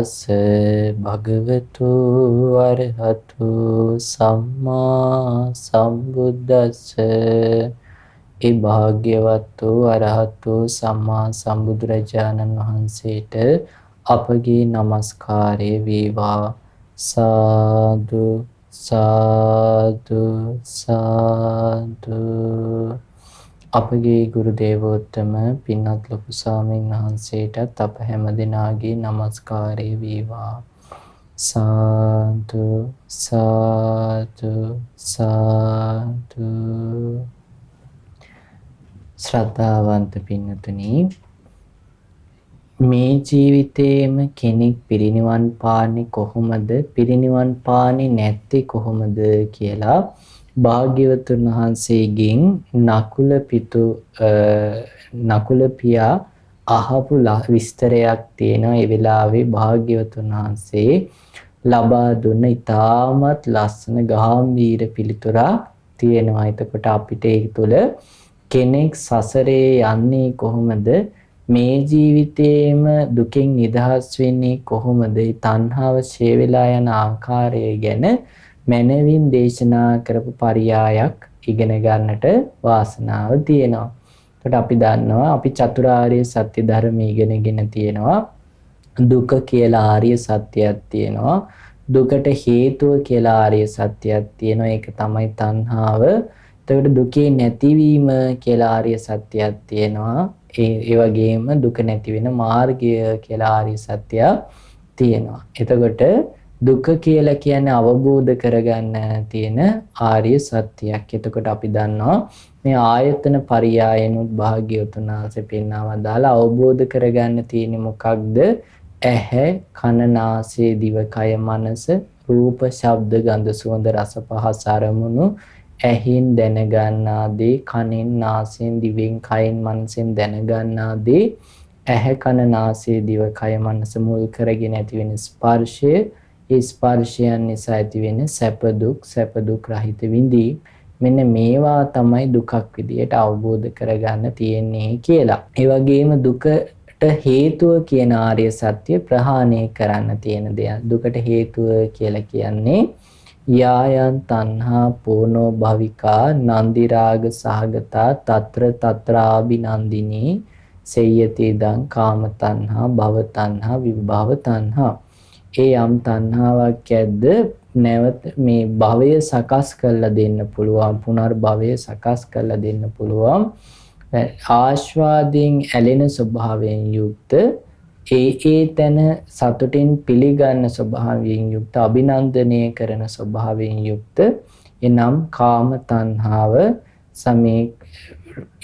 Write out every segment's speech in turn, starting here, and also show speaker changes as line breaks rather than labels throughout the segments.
තස්ස භගවතු අරහතු සම්මා සම්බුද්දස්ස. ඒ භාග්‍යවත් වූ අරහතු සම්මා සම්බුදුරජාණන් වහන්සේට අපගේ নমස්කාරය වේවා. සාදු සාදු සාදු. අපගේ ගුරු දේවෝත්තම පින්වත් ලොකු ස්වාමීන් වහන්සේටත් අප හැම දිනාගේ নমස්කාරය වේවා. සාදු සාදු සාදු. ශ්‍රද්ධාවන්ත පින්වතුනි, මේ ජීවිතේම කෙනෙක් පිරිනිවන් පාන්නේ කොහොමද, පිරිනිවන් පාන්නේ නැත්තේ කොහොමද කියලා භාග්‍යවතුන් වහන්සේගෙන් නකුල පියා අහපු විස්තරයක් තියෙනවා. ඒ වෙලාවේ භාග්‍යවතුන් වහන්සේ ලබා දුන්න ඉතාමත් ලස්සන ගාම්භීර පිළිතුරක් තියෙනවා. එතකොට අපිට ඒක තුළ කෙනෙක් සසරේ යන්නේ කොහොමද, මේ ජීවිතේම දුකෙන් නිදහස් වෙන්නේ කොහොමද, තණ්හාව ඡේ වෙලා යන ආකාරය ගැන මනවින් දේශනා කරපු පරියායක් ඉගෙන ගන්නට වාසනාව තියෙනවා. එතකොට අපි දන්නවා, අපි චතුරාර්ය සත්‍ය ධර්ම ඉගෙනගෙන තියෙනවා. දුක කියලා ආර්ය සත්‍යයක් තියෙනවා. දුකට හේතුව කියලා ආර්ය සත්‍යයක් තියෙනවා. ඒක තමයි තණ්හාව. එතකොට දුකේ නැතිවීම කියලා ආර්ය සත්‍යයක් තියෙනවා. ඒ වගේම දුක නැති වෙන මාර්ගය කියලා ආර්ය සත්‍යයක් තියෙනවා. එතකොට දුක කියලා කියන්නේ අවබෝධ කරගන්න තියෙන ආර්ය සත්‍යයක්. එතකොට අපි දන්නවා මේ ආයතන පරියායනුත් භාග්‍යවතුන් වහන්සේ පෙන්වනවා දාලා අවබෝධ කරගන්න තියෙන්නේ මොකක්ද? ඇහැ, කන, නාසය, දිව, කය, මනස, රූප, ශබ්ද, ගන්ධ, සුවඳ, රස, පහස අරමුණු ඇහින් දැනගන්නා දේ, කනෙන්, නාසයෙන්, දිවෙන්, කයෙන්, මනසෙන් දැනගන්නා දේ, ඇහැ, කන, නාසය, දිව, කය, මනස මුල් කරගෙන ඇති වෙන ස්පර්ශය, ඒ ස්පර්ශයන් නිසා ඇති වෙන සැප දුක්, සැප දුක් රහිත විඳීම්, මෙන්න මේවා තමයි දුකක් විදියට අවබෝධ කරගන්න තියෙන්නේ කියලා. ඒ වගේම දුකට හේතුව කියන ආර්ය සත්‍ය ප්‍රහාණය කරන්න තියෙන දෙයක්. දුකට හේතුව කියලා කියන්නේ යායන් තණ්හා පෝනෝ භවිකා නන්දි රාග සහගතා తත්‍ර తත්‍රාබිනන්දිනී සේයති දං කාම තණ්හා භව තණ්හා විභව තණ්හා. ඒ යම් තණ්හාවක් ඇද්ද නැවත මේ භවය සකස් කරලා දෙන්න පුළුවන්, පුනර්භවය සකස් කරලා දෙන්න පුළුවන්, ආස්වාදයෙන් ඇලෙන ස්වභාවයෙන් යුක්ත, ඒ තැන සතුටින් පිළිගන්න ස්වභාවයෙන් යුක්ත, අභිනන්දනය කරන ස්වභාවයෙන් යුක්ත එනම් කාම තණ්හාව, සමේ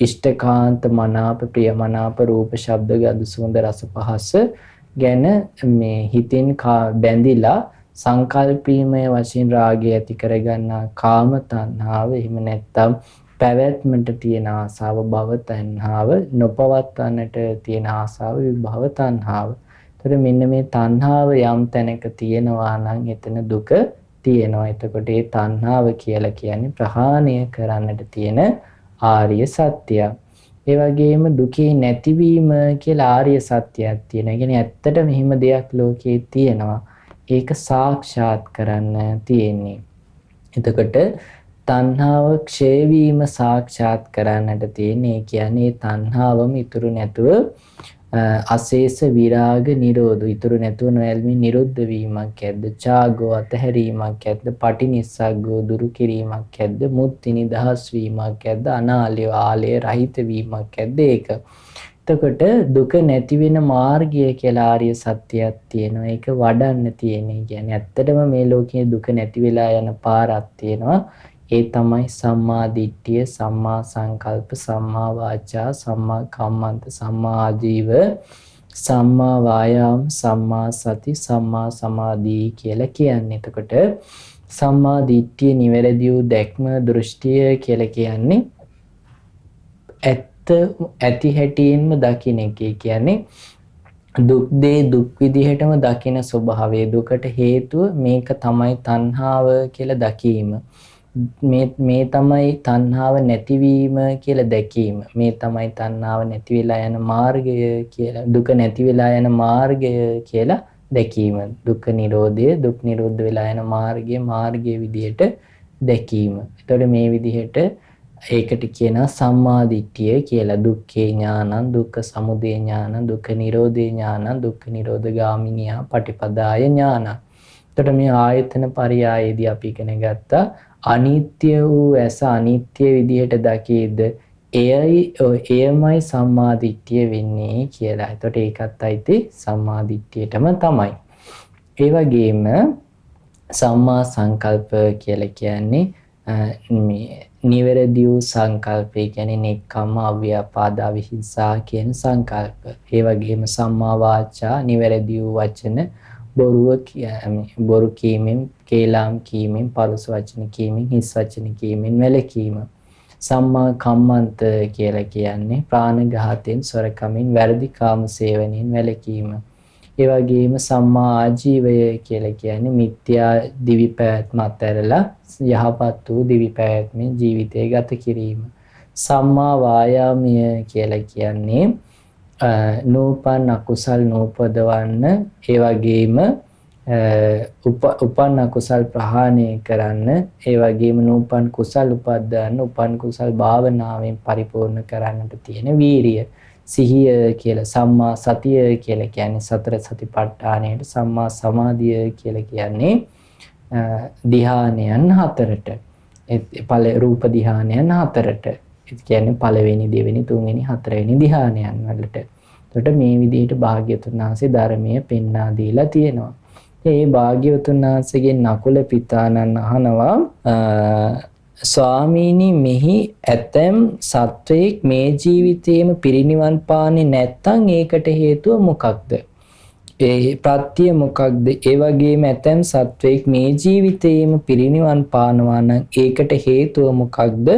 ඉෂ්ඨකාන්ත මනාප ප්‍රියමනාප රූප ශබ්ද ගන්ධ සුවඳ රස පහස ගැන මේ හිතින් බැඳිලා සංකල්පීමය වශයෙන් රාගය ඇති කරගන්නා කාම තණ්හාව. එහෙම නැත්නම් පැවැත්මට තියෙන ආසාව භව තණ්හාව, නොපවත්වන්නට තියෙන ආසාව විභව තණ්හාව. ඒතර මෙන්න මේ තණ්හාව යම් තැනක තියෙනවා නම් එතන දුක තියෙනවා. එතකොට මේ තණ්හාව කියලා කියන්නේ ප්‍රහාණය කරන්නට තියෙන ආර්ය සත්‍යයක්. ඒ වගේම දුකේ නැතිවීම කියලා ආර්ය සත්‍යයක් තියෙනවා. ඒ කියන්නේ ඇත්තට මෙහිම දෙයක් ලෝකේ තියෙනවා. ඒක සාක්ෂාත් කරන්න තියෙන්නේ. එතකොට තණ්හාව ක්ෂය වීම සාක්ෂාත් කරන්නට තියෙන්නේ. කියන්නේ තණ්හාවම ඉතුරු නැතුව අශේෂ විරාග නිරෝධ, ඉතුරු නැතුව නොයල්මි නිරුද්ධ වීමක් ඇද්ද, ඡාගෝ අතහැරීමක් ඇද්ද, පටිනිස්සග්ගෝ දුරු කිරීමක් ඇද්ද, මුත්‍ති නිදහස් වීමක් ඇද්ද, අනාලය ආලය රහිත වීමක් ඇද්ද. ඒක එතකොට දුක නැති වෙන මාර්ගය කියලා ආර්ය සත්‍යයක් තියෙනවා. ඒක වඩන්න තියෙන්නේ. කියන්නේ ඇත්තටම මේ ලෝකයේ දුක නැති වෙලා යන පාරක් තියෙනවා. ඒ තමයි සම්මා දිට්ඨිය, සම්මා සංකල්ප, සම්මා වාචා, සම්මා කම්මන්ත, සම්මා ආජීව, සම්මා වායාම, සම්මා සති, සම්මා සමාධි කියලා කියන්නේ. එතකොට සම්මා දිට්ඨිය නිවැරදි වූ දැක්ම, දෘෂ්ටිය කියලා කියන්නේ ඇති හැටියෙන්ම දකින්න එක. කියන්නේ දුක් දේ දුක් විදිහටම දකින ස්වභාවය. දුකට හේතුව මේක තමයි තණ්හාව කියලා දැකීම. මේ තමයි තණ්හාව නැතිවීම කියලා දැකීම. මේ තමයි තණ්හාව නැති වෙලා යන මාර්ගය කියලා, දුක නැති වෙලා යන මාර්ගය කියලා දැකීම. දුක්ඛ නිරෝධය දුක් නිරෝධ වෙලා යන මාර්ගයේ විදිහට දැකීම. එතකොට මේ විදිහට ඒකට කියනවා සම්මා දිට්ඨිය කියලා. දුක්ඛේ ඥානං, දුක්ඛ සමුදය ඥානං, දුක්ඛ නිරෝධේ ඥානං, දුක්ඛ නිරෝධ ගාමිනියා පටිපදාය ඥානං. එතකොට මේ ආයතන පරියායේදී අපි ඉගෙන ගත්තා අනිත්‍ය වූ ඇස අනිත්‍ය විදිහට දකීද එයමයි සම්මා දිට්ඨිය වෙන්නේ කියලා. එතකොට ඒකත් අයිති සම්මා දිට්ඨියටම තමයි. ඒ වගේම සම්මා සංකල්ප කියලා කියන්නේ මේ නිවැරදි වූ සංකල්පය කියන්නේ නෙක්ඛම්ම අව්‍යාපාද අවිහිංසා කියන සංකල්ප. ඒ වගේම සම්මා වාචා නිවැරදි වූ වචන බොරු කීමෙන්, කේලාම් කීමෙන්, පරුස වචන කීමෙන්, හිස් වචන කීමෙන් වැළකීම. සම්මා කම්මන්ත කියලා කියන්නේ ප්‍රාණඝාතයෙන්, සොරකමින්, වැරදි කාම සේවනයෙන් වැළකීම. ඒ වගේම සම්මා ආජීවය කියලා කියන්නේ මිත්‍යා දිවි පැවැත්ම අත්හැරලා යහපත් වූ දිවි පැවැත්මෙන් ජීවිතය ගත කිරීම. සම්මා වායාමය කියලා කියන්නේ නූපන් අකුසල් නූපදවන්න, ඒ වගේම උපන් අකුසල් ප්‍රහාණය කරන්න, ඒ වගේම නූපන් කුසල් උපද්දවන්න, උපන් කුසල් භාවනාවෙන් පරිපූර්ණ කරන්නට තියෙන වීරිය. සිහිය කියලා සම්මා සතිය කියලා කියන්නේ සතර සතිපට්ඨානයට, සම්මා සමාධිය කියලා කියන්නේ ධ්‍යානයන් හතරට. රූප ධ්‍යානයන් හතරට. ඒ කියන්නේ පළවෙනි, දෙවෙනි, තුන්වෙනි, හතරවෙනි ධ්‍යානයන් වලට. එතකොට මේ විදිහට භාග්‍යවතුන් වහන්සේ ධර්මයේ පෙන්වා දීලා තියෙනවා. ඒ භාග්‍යවතුන් වහන්සේගෙන් නකුල පිතාණන් අහනවා ස්වාමීනි මෙහි ඇතැම් සත්වයෙක් මේ ජීවිතයේම පිරිනිවන් පාන්නේ නැත්නම් ඒකට හේතුව මොකක්ද? ඒ ප්‍රත්‍ය මොකක්ද? ඒ වගේම ඇතැම් සත්වයෙක් මේ ජීවිතයේම පිරිනිවන් පානවා නම් ඒකට හේතුව මොකක්ද?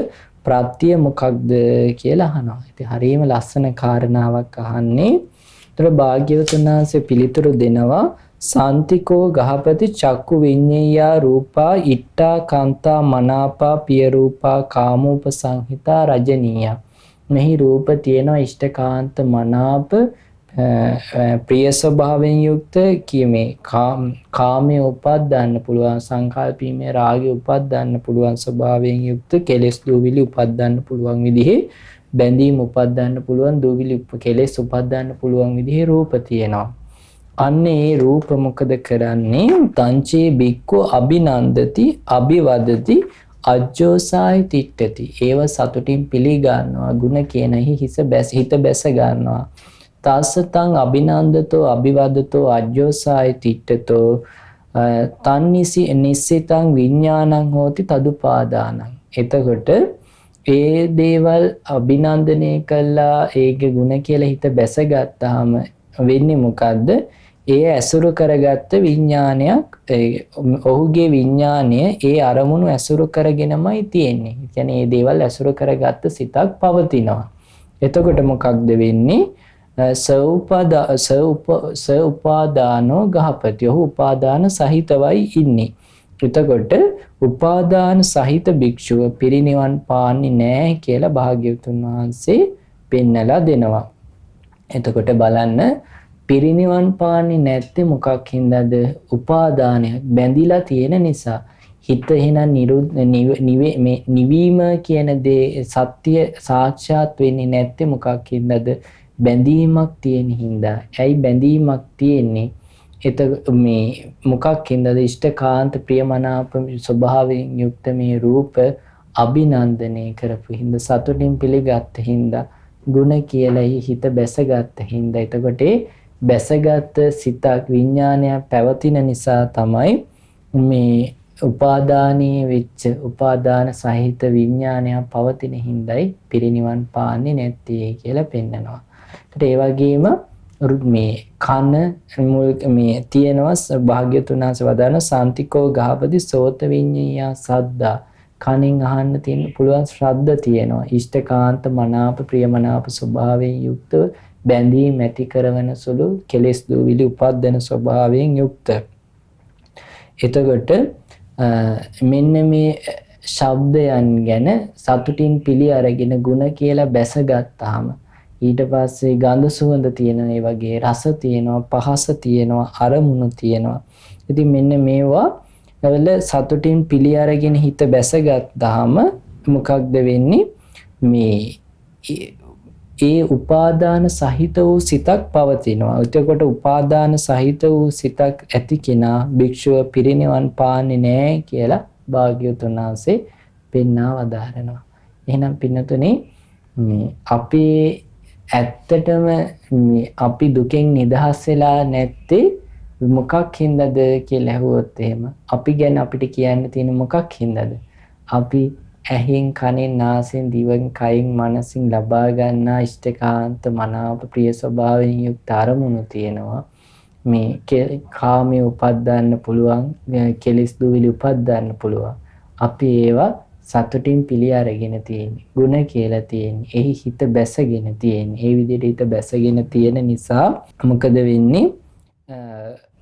ප්‍රත්‍ය මොකක්ද කියලා අහනවා. ඉතින් හරියම ලස්සන කාරණාවක් අහන්නේ. ඒතර භාග්‍යවතුන් වහන්සේ පිළිතුරු දෙනවා සාන්තිකෝ ගහපති චක්කු විඤ්ඤේයා රූපා ඉට්ටා කාන්තා මනාපා පිය රූපා කාමෝප සංහිතා රජනීය. මෙහි රූප තියෙනවා ඉෂ්ඨකාන්ත මනාප ප්‍රිය ස්වභාවයෙන් යුක්ත කීමේ කාමයේ උපද්දන්න පුළුවන්, සංකල්පීමේ රාගය උපද්දන්න පුළුවන් ස්වභාවයෙන් යුක්ත, කෙලෙස් දූවිලි උපද්දන්න පුළුවන් විදිහේ බැඳීම් උපද්දන්න පුළුවන්, දූවිලි කෙලෙස් උපද්දන්න පුළුවන් විදිහේ රූප තියෙනවා. අන්නේ රූප මොකද කරන්නේ? තංචේ බික්කෝ අභිනන්දති අභිවදති අජ්ජෝසායි තිට්ඨති. ඒව සතුටින් පිළිගන්නවා, ಗುಣ කියන හිත බැස ගන්නවා. තස්සතං අභිනන්දතෝ අභිවදතෝ අජ්ජෝසායි තිට්ඨතෝ තන්නිසි නිස්සිතං විඥානං හෝති තදුපාදානං. එතකොට ඒ දේවල් අභිනන්දනය කළා ඒගේ ಗುಣ කියලා හිත බැසගත්තාම වෙන්නේ මොකද්ද? ඒ ඇසුරු කරගත්ත විඥානයක්, ඔහුගේ විඥානය ඒ අරමුණු ඇසුරු කරගෙනමයි තියෙන්නේ. ඒ කියන්නේ මේ දේවල් ඇසුරු කරගත්ත සිතක් පවතිනවා. එතකොට මොකක්ද වෙන්නේ? ස උපාදානෝ ගහපති. ඔහු උපාදාන සහිතවයි ඉන්නේ. එතකොට උපාදාන සහිත භික්ෂුව පිරිනිවන් පාන්නේ නැහැ කියලා භාග්‍යවතුන් වහන්සේ පෙන්නලා දෙනවා. එතකොට බලන්න පිරිනිවන් පාන්නේ නැත්තේ මොකක් හින්දාද? උපාදානයක් බැඳිලා තියෙන නිසා. හිත එහෙනම් නිවීම කියන දේ සත්‍ය සාක්ෂාත් වෙන්නේ නැත්තේ මොකක් හින්දාද? බැඳීමක් තියෙන හින්දා. ඇයි බැඳීමක් තියෙන්නේ? මේ මොකක් හින්දාද? ඉෂ්ඨකාන්ත ප්‍රියමනාප ස්වභාවයෙන් යුක්ත මේ රූප අභිනන්දනය කරපු හින්දා, සතුටින් පිළිගත්ත හින්දා, ಗುಣ කියලා හිත බැසගත්ත හින්දා. එතකොට බැසගත් සිතක් විඥානයක් පැවතින නිසා තමයි මේ උපාදානීය වෙච්ච උපාදාන සහිත විඥානයක් පවතින හින්දායි පිරිනිවන් පාන්නේ නැත්තේ කියලා පෙන්නනවා. ඒ වගේම මේ කන මේ තියෙනවා භාග්‍යතුන් වහන්සේ වදාන සාන්තිකෝ ගහපති සෝත විඤ්ඤාය සද්දා. කනින් අහන්න තියෙන පුළුවන් ශ්‍රද්ධ තියෙනවා. ඉෂ්ඨකාන්ත මනාප ප්‍රියමනාප ස්වභාවයෙන් යුක්ත, බැඳීම් ඇති කරන සුළු කෙලෙස් දූවිලි උපද්දන ස්වභාවයෙන් යුක්ත. එතකොට මෙන්න මේ ශබ්දයන් ගැන සතුටින් පිළි අරගෙන ಗುಣ කියලා බැසගත්තාම ඊට පස්සේ ගඳ සුවඳ තියෙනවා, ඒ වගේ රස තියෙනවා, පහස තියෙනවා, අරමුණු තියෙනවා. ඉතින් මෙන්න මේවා වල සතුටින් පිළි අරගෙන හිත බැසගත්තාම මොකක්ද වෙන්නේ? මේ ඒ උපාදාන සහිත වූ සිතක් පවතිනවා. එතකොට උපාදාන සහිත වූ සිතක් ඇති කෙනා භික්ෂුව පිරිනිවන් පාන්නේ නැහැ කියලා භාග්‍යවතුන් වහන්සේ පෙන්වා වදාරනවා. එහෙනම් පින්නතුනේ අපේ ඇත්තටම අපි දුකෙන් නිදහස් වෙලා නැත්තේ මොකක් හින්දාද කියලා ඇහුවොත් එහෙම අපි ගැන අපිට කියන්න තියෙන මොකක් හින්දාද? අපි ඇහෙන් කනෙන් නාසයෙන් දිවෙන් කයින් මනසින් ලබා ගන්නා ඉෂ්ඨකාන්ත මනාප ප්‍රිය ස්වභාවයෙන් යුක්ත අරමුණු තියෙනවා. මේ කාමයේ උපද්දන්න පුළුවන්, කෙලෙස් දුවිලි උපද්දන්න පුළුවන්. අපි ඒවා සතුටින් පිළි අරගෙන තියෙන්නේ. ಗುಣ කියලා තියෙන්නේ. එහි හිත බැසගෙන තියෙන්නේ. ඒ විදිහට හිත බැසගෙන තියෙන නිසා මොකද වෙන්නේ?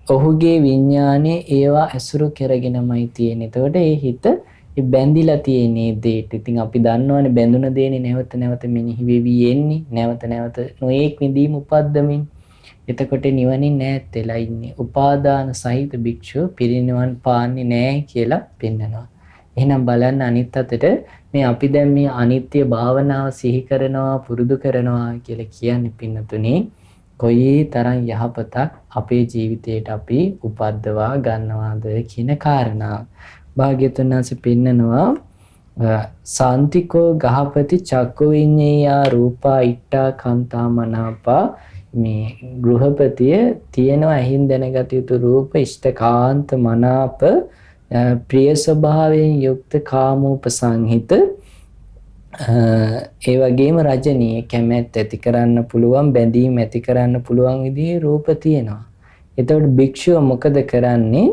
ඔහුගේ විඥානයේ ඒවා ඇසුරු කරගෙනමයි තියෙන්නේ. එතකොට ඒ හිත බැඳිලා තියෙන්නේ දෙයට. ඉතින් අපි දන්නවනේ බැඳුන දේනේ නැවත නැවත මෙනෙහි වෙවි එන්නේ. නැවත නැවත නොඑක් නිදීම උපද්දමින්. එතකොට නිවනින් ඈත් වෙලා ඉන්නේ. උපාදාන සහිත භික්ෂුව පිරිනිවන් පාන්නේ නැහැ කියලා පෙන්නනවා. එහෙනම් බලන්න අනිත් අතට මේ අපි දැන් මේ අනිත්‍ය භාවනාව සිහි කරනවා, පුරුදු කරනවා කියලා කියන්නේ පින්නතුනේ කොයි තරම් යහපතක් අපේ ජීවිතයට අපි උපද්දවා ගන්නවාද කියන කාරණාව. භාග්‍යවතුන් වහන්සේ පෙන්නනවා සාන්තිකෝ ගහපති චක්කු විඤ්ඤේයා රූපා ඉට්ඨා කාන්තා මනාපා. මේ ගෘහපතිය තියෙනවා ඇහින් දැනගත යුතු රූප ඉෂ්ඨකාන්ත මනාප ප්‍රිය ස්වභාවයෙන් යුක්ත කාමෝපසංහිත ඒ වගේම රජනීය කැමැත්ත ඇති කරන්න පුළුවන්, බැඳීම් ඇති කරන්න පුළුවන් විදිහේ රූප තියෙනවා. එතකොට භික්ෂුව මොකද කරන්නේ?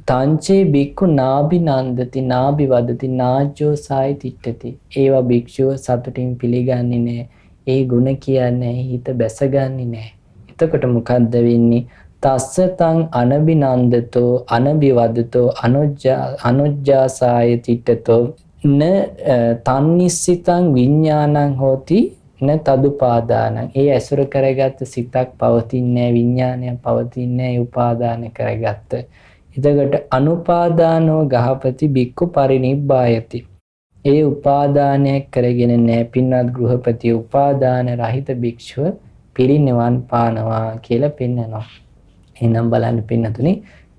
තංචේ බික්ඛු නාභි නන්දති නාභි වදති නාජ්ජෝ සායි තිට්ඨති. ඒවා භික්ෂුව සතුටින් පිළිගන්නේ නැහැ. ඒ ගුණ කියන්නේ හිත බැසගන්නේ නැහැ. එතකොට මොකද්ද වෙන්නේ? තස්ස තං අනබිනන්දතෝ අනබිවදතෝ අනුජ්ජාසාය තිට්ඨතෝ න තන්නිස්සිතං විඥානං හෝති න තදුපාදානං. ඒ ඇසුර කරගත්ත සිතක් පවතින්නේ, විඥානයක් පවතින්නේ, උපාදාන කරගත්ත. එතකොට අනුපාදානෝ ගහපති බික්ඛු පරිනිබ්බායති. ඒ උපාදානයක් කරගෙන නැහැ පින්වත් ගෘහපති උපාදාන රහිත භික්ෂුව පිරිනිවන් පානවා කියලා පෙන්නනවා. එහෙනම් බලන්න පින්නතුනි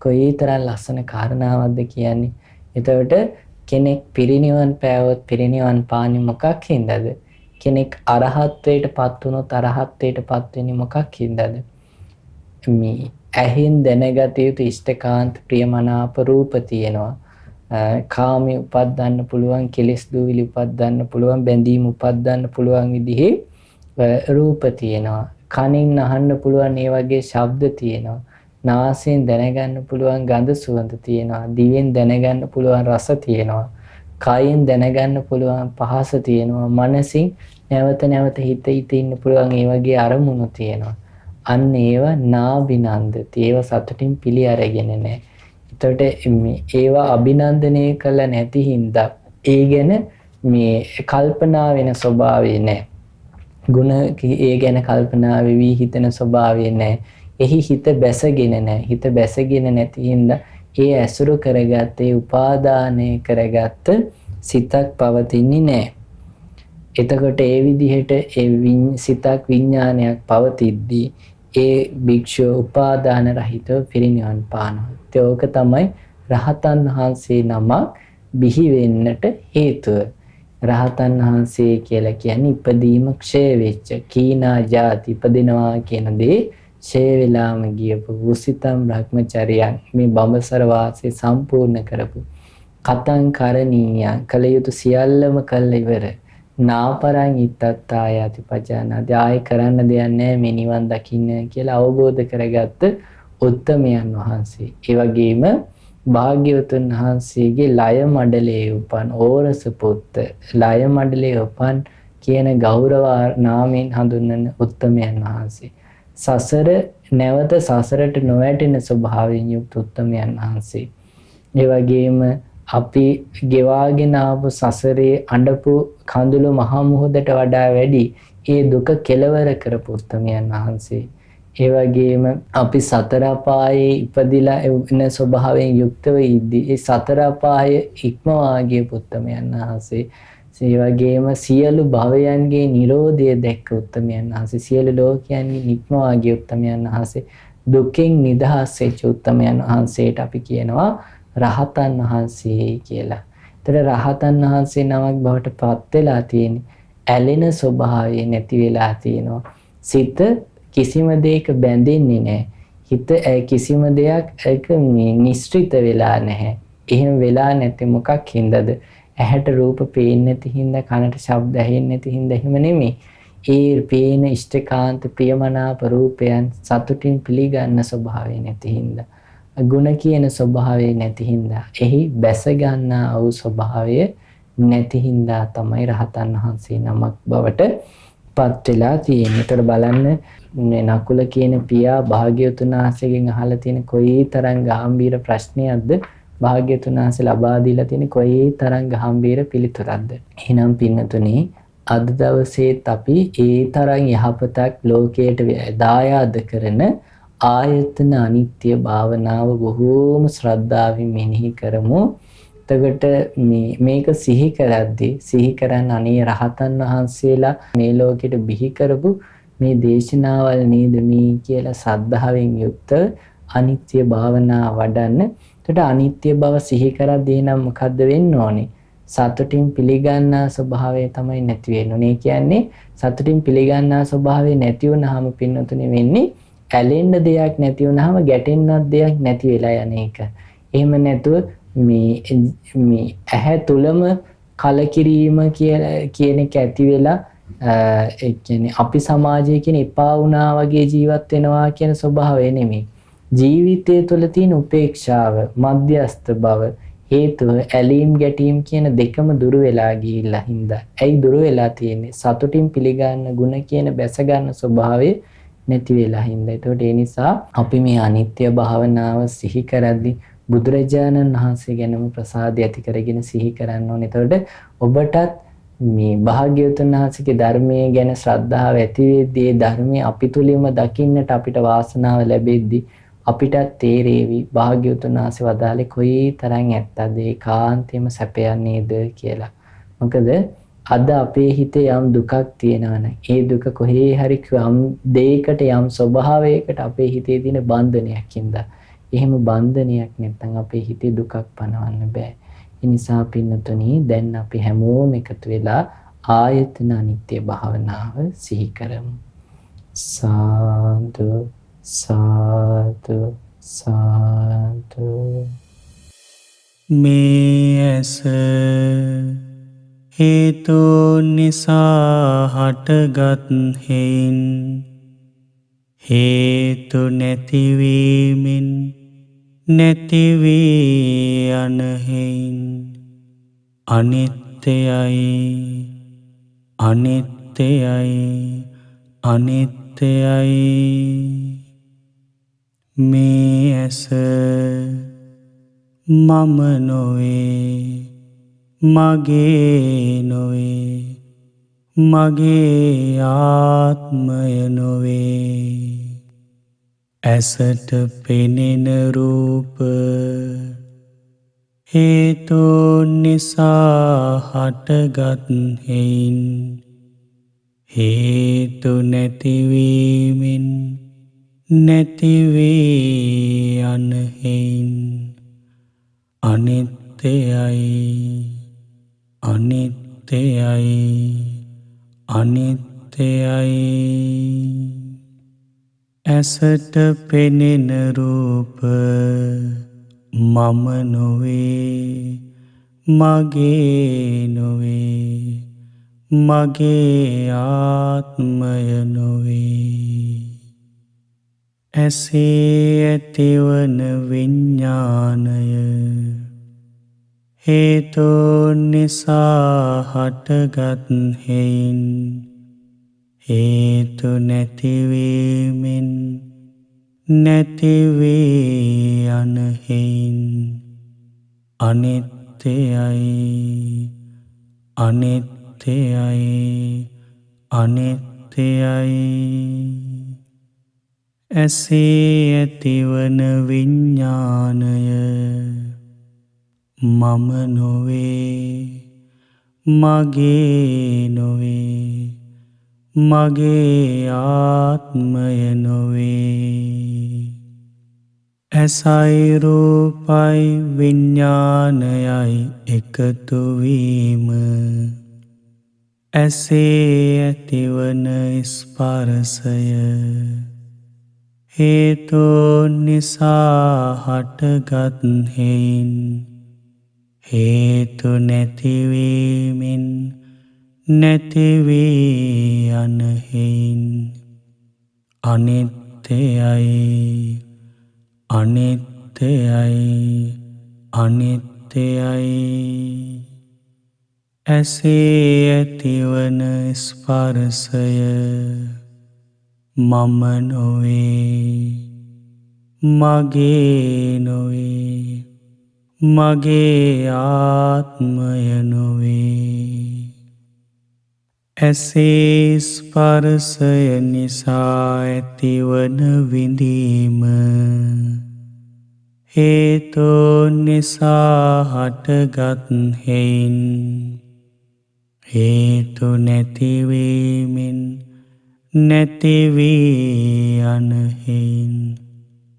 කොයිතරම් ලස්සන කාරණාවක්ද කියන්නේ. එතකොට කෙනෙක් පිරිනිවන් පෑවොත් පිරිනිවන් පාන්නේ මොකක් හින්දාද? කෙනෙක් අරහත්ත්වයට පත් වුණොත් අරහත්ත්වයට පත් වෙන්නේ මොකක් හින්දාද? මේ ඇහෙන් දැනගත යුතු ඉෂ්ඨකාන්ත ප්‍රියමනාප රූප තියෙනවා. කාමී උපද්දන්න පුළුවන්, කෙලෙස් දුවිලි උපද්දන්න පුළුවන්, බැඳීම් උපද්දන්න පුළුවන් විදිහේ රූප තියෙනවා. කනින් අහන්න පුළුවන් ඒ වගේ ශබ්ද තියෙනවා. නාසයෙන් දැනගන්න පුළුවන් ගඳ සුවඳ තියෙනවා. දිවෙන් දැනගන්න පුළුවන් රස තියෙනවා. කයෙන් දැනගන්න පුළුවන් පහස තියෙනවා. මනසින් නැවත නැවත හිත ඉන්න පුළුවන් ඒ වගේ අරමුණු තියෙනවා. අන්න ඒවා නාබිනන්දති. ඒවා සතුටින් පිළි අරගෙන නැහැ. එතකොට ඒවා අභිනන්දනය කළ නැති හින්දා ඒ ගැන මේ කල්පනා වෙන ස්වභාවය නැහැ. ගුණ ඒ ගැන කල්පනා වෙවි හිතන ස්වභාවය නැහැ. එහි හිත බැසගෙන නැහැ. හිත බැසගෙන නැති හින්දා ඒ ඇසුරු කරගත්ත, ඒ උපාදානය කරගත්ත සිතක් පවතින්නේ නැහැ. එතකොට ඒ විදිහට සිතක් විඥානයක් පවතිද්දී ඒ භික්ෂුව උපාදාන රහිතව පිරිනිවන් පානවා. ඒක තමයි රහතන් වහන්සේ නමක් බිහි වෙන්නට හේතුව. රහතන් වහන්සේ කියලා කියන්නේ ඉපදීම ක්ෂය වෙච්ච කීනා ජාති ඉපදිනවා කියන දේ ක්ෂය වෙලාම ගියපු වුසිතම් බ්‍රහ්මචර්යයන් මේ බඹසර වාසය සම්පූර්ණ කරපු කතං කරණීයං කල යුතු සියල්ලම කළ ඉවර නාපරං ඉත්තත්තායති පජානාති. ආයෙ කරන්න දෙයක් නැහැ මේ නිවන් දකින්න කියලා අවබෝධ කරගත්ත උත්තමයන් වහන්සේ. ඒ වගේම භාග්‍යවතුන් වහන්සේගේ ලය මඩලේ උපන් ඕරස පුත්ත, ලය මඩලේ උපන් කියන ගෞරව නාමයෙන් හඳුන්වන උත්තමයන් වහන්සේ. සසර නැවත සසරට නොවැටෙන ස්වභාවයෙන් යුක්ත උත්තමයන් වහන්සේ. ඒ වගේම අපි ගෙවාගෙන ආපු සසරේ අඬපු කඳුළු මහා මුහුදට වඩා වැඩි ඒ දුක කෙලවර කරපු උත්තමයන් වහන්සේ. ඒ වගේම අපි සතර අපායේ ඉපදිලා එන ස්වභාවයෙන් යුක්තව ඉද්දී ඒ සතර අපාය ඉක්මවා ගිය උත්තමයන් වහන්සේ. ඒ වගේම සියලු භවයන්ගේ Nirodha දැක්ක උත්තමයන් වහන්සේ. සියලු ලෝකයන්ගේ නික්මවා ගිය උත්තමයන් වහන්සේ. දුකෙන් නිදහස් වෙච්ච උත්තමයන් වහන්සේට අපි කියනවා රහතන් වහන්සේ කියලා. ඒතර රහතන් වහන්සේ නමක් බවට පත් වෙලා තියෙන්නේ. ඇලෙන ස්වභාවය නැති වෙලා තියෙනවා. සිත කිසිම දෙයක බැඳෙන්නේ නැහැ. හිත කිසිම දෙයක් එක නිශ්චිත වෙලා නැහැ. එහෙම වෙලා නැති මොකක් හින්දාද? ඇහැට රූප පේන්නේ නැති හින්දා, කනට ශබ්ද ඇහෙන්නේ නැති හින්දා එහෙම නෙමෙයි. ඒ පේන ඉෂ්ඨකාන්ත ප්‍රියමනාප රූපයන් සතුටින් පිළිගන්න ස්වභාවය නැති හින්දා, ගුණ කියන ස්වභාවය නැති හින්දා, එහි බැස ගන්නා වූ ස්වභාවය නැති හින්දා තමයි රහතන් වහන්සේ නමක් බවට පත් වෙලා තියෙන්නේ. ඒතර බලන්න මේ නකුල කියන පියා භාග්‍යවතුන් වහන්සේගෙන් අහලා තියෙන කොයිතරම් ගැඹීර ප්‍රශ්නයක්ද භාග්‍යවතුන් වහන්සේ ලබා දීලා තියෙන කොයිතරම් ගැඹීර පිළිතුරක්ද. එහෙනම් පින්නතුනි අද දවසේත් අපි ඒ තරම් යහපතක් ලෝකයට දායාද කරන ආයතන අනිත්‍ය භාවනාව බොහෝම ශ්‍රද්ධාවෙන් මෙනෙහි කරමු. එතකොට මේක සිහි කරද්දී සිහි කරන් අනේ රහතන් වහන්සේලා මේ ලෝකෙට බිහි කරපු මේ දේශනාවල් නේද මේ කියලා සද්ධාවෙන් යුක්ත අනිත්‍ය භාවනාව වඩන්න. එතකොට අනිත්‍ය බව සිහි කරද්දී නම් මොකද්ද වෙන්න ඕනේ? සතුටින් පිළිගන්නා ස්වභාවය තමයි නැති වෙන්නේ. කියන්නේ සතුටින් පිළිගන්නා ස්වභාවය නැති වුනහම පින්නතුනේ වෙන්නේ ඇලෙන්න දෙයක් නැති වුනහම ගැටෙන්නත් දෙයක් නැති වෙලා යන එක. එහෙම නැතුව මේ ඇහැ තුලම කලකිරීම කියන එක ඇති වෙලා ඒ කියන්නේ අපි සමාජයේ කියන එපා වුණා වගේ ජීවත් වෙනවා කියන ස්වභාවය නෙමෙයි. ජීවිතය තුළ තියෙන උපේක්ෂාව, මධ්‍යස්ථ බව, හේතුව ඇලීම් ගැටීම් කියන දෙකම දුරු වෙලා ගිහිල්ලා හින්දා. ඇයි දුරු වෙලා තියෙන්නේ? සතුටින් පිළිගන්න ගුණ කියන බැස ගන්න ස්වභාවය නැති වෙලා හින්දා. ඒතකොට ඒ නිසා අපි මේ අනිත්‍ය භාවනාව සිහි කරද්දී බුදුරජාණන් වහන්සේ ගැනම ප්‍රසාදය ඇති කරගෙන සිහි කරන්න ඕනේ. එතකොට ඔබටත් මේ භාග්‍යවතුන් වහන්සේගේ ධර්මයේ ගැන ශ්‍රද්ධාව ඇති වෙද්දී ධර්මයේ අපි තුලින්ම දකින්නට අපිට වාසනාව ලැබෙද්දී අපිටත් තේරෙවි භාග්‍යවතුන් වහන්සේ වදාළේ කොයි තරම් ඇත්තද ඒකාන්තයෙන්ම සැපයක් නේද කියලා. මොකද අද අපේ හිතේ යම් දුකක් තියෙනවා නම් ඒ දුක කොහේ හරි යම් දෙයකට යම් ස්වභාවයකට අපේ හිතේ තියෙන බන්ධනයක් හින්දා. එහෙම බන්ධනයක් නැත්නම් අපේ හිතේ දුකක් පනවන්න බෑ. ඒ නිසා පින්නතුනි දැන් අපි හැමෝම එකතු වෙලා ආයතන අනිත්‍ය භාවනාව සිහි කරමු. සාදු සාදු සාදු.
මේ ඇස හේතු නිසා හටගත් හේයින් හේතු නැතිවීමෙන් නැතිවී යන හේයින් අනිත්‍යයි අනිත්‍යයි අනිත්‍යයි. මේ ඇස මම නොවේ මගේ නොවේ මගේ ආත්මය නොවේ. ඇසට පෙනෙන රූප හේතුන් නිසා හටගත් හේයින් හේතු නැතිවීමෙන් නැතිවී යන හේයින් අනිත්‍යයි අනිත්‍යයි අනිත්‍යයි. ඇසට පෙනෙන රූප මම නොවේ මගේ නොවේ මගේ ආත්මය නොවේ. ඇසේ ඇතිවන විඤ්ඤාණය හේතුන් නිසා හටගත් හේයින් හේතු නැතිවීමෙන් නැතිවී යන හේයින් අනිත්‍යයි අනිත්‍යයි අනිත්‍යයි අනිත්‍යයි ඇසේ ඇතිවන විඤ්ඤාණය මම නොවේ මගේ නොවේ මගේ ආත්මය නොවේ ඇසයි රූපයි විඤ්ඤාණයයි එකතු වීම ඇසේ ඇතිවන ස්පර්ශය හේතුන් නිසා හටගත් හේයින් හේතු නැතිවීමෙන් නැති වී යන හේයින් අනිත්‍යයි අනිත්‍යයි අනිත්‍යයි ඇසේ ඇතිවන ස්පර්ශය මම නොවේ මගේ නොවේ මගේ ආත්මය නොවේ ඇසේ ස්පර්ශය නිසා ඇතිවන විඳීම හේතුන් නිසා හටගත් හේයින් හේතු නැතිවීමෙන් නැති වී යන හේයින්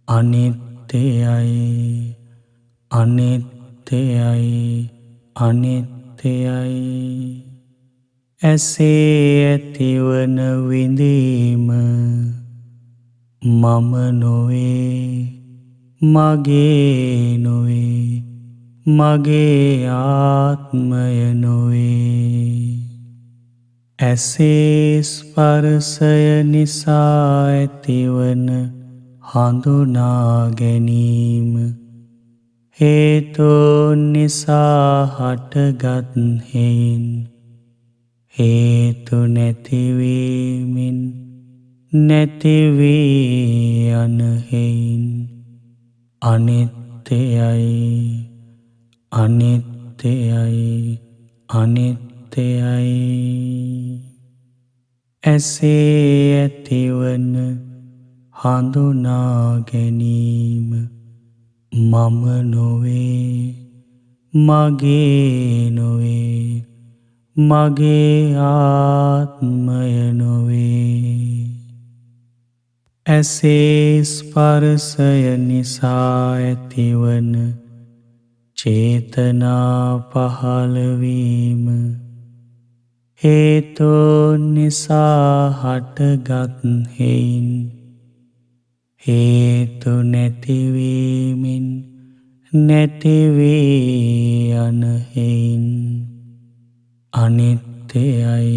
අනිත්‍යයි අනිත්‍යයි අනිත්‍යයි ඇසේ ඇතිවන විඳීම මම නොවේ මගේ නොවේ මගේ ආත්මය නොවේ ඇසේ ස්පර්ශය නිසා ඇතිවන හඳුනා ගැනීම හේතුන් නිසා හටගත් හේයින් හේතු නැතිවීමෙන් නැති වී යන හේයින් අනිත්‍යයි අනිත්‍යයි අනිත්‍යයි ඇසේ ඇතිවන හඳුනා ගැනීම මම නොවේ මගේ නොවේ මගේ ආත්මය නොවේ ඇසේ ස්පර්ශය නිසා ඇතිවන චේතනා පහළවීම හේතුන් නිසා හටගත් හේයින් හේතු නැතිවීමෙන් නැති වී යන හේයින් අනිත්‍යයි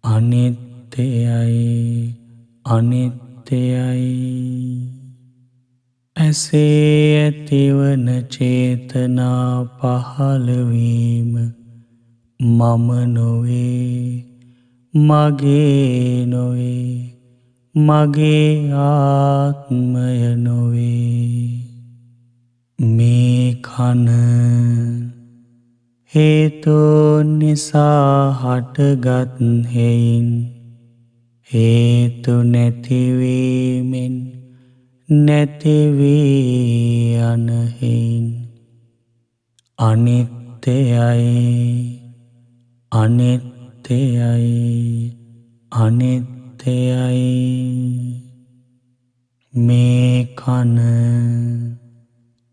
අනිත්‍යයි අනිත්‍යයි ඇසේ ඇතිවන චේතනා පහළවීම මම නොවේ මගේ නොවේ මගේ ආත්මය නොවේ මේ කන හේතුන් නිසා හටගත් හේයින් හේතු නැතිවීමෙන් නැති වී යන හේයින් අනිත්‍යයි අනිත්‍යයි අනිත්‍යයි මේ කන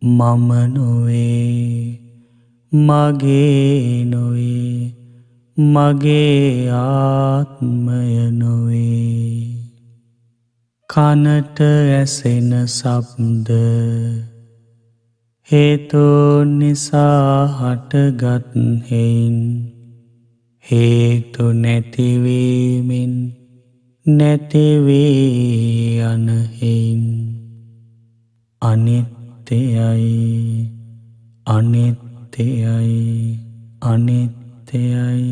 මම නොවේ මගේ නොවේ මගේ ආත්මය නොවේ කනට ඇසෙන ශබ්ද හේතුන් නිසා හටගත් හේයින් හේතු නැතිවීමෙන් නැති වී යන හේයින් අනිත්‍යයි අනිත්‍යයි අනිත්‍යයි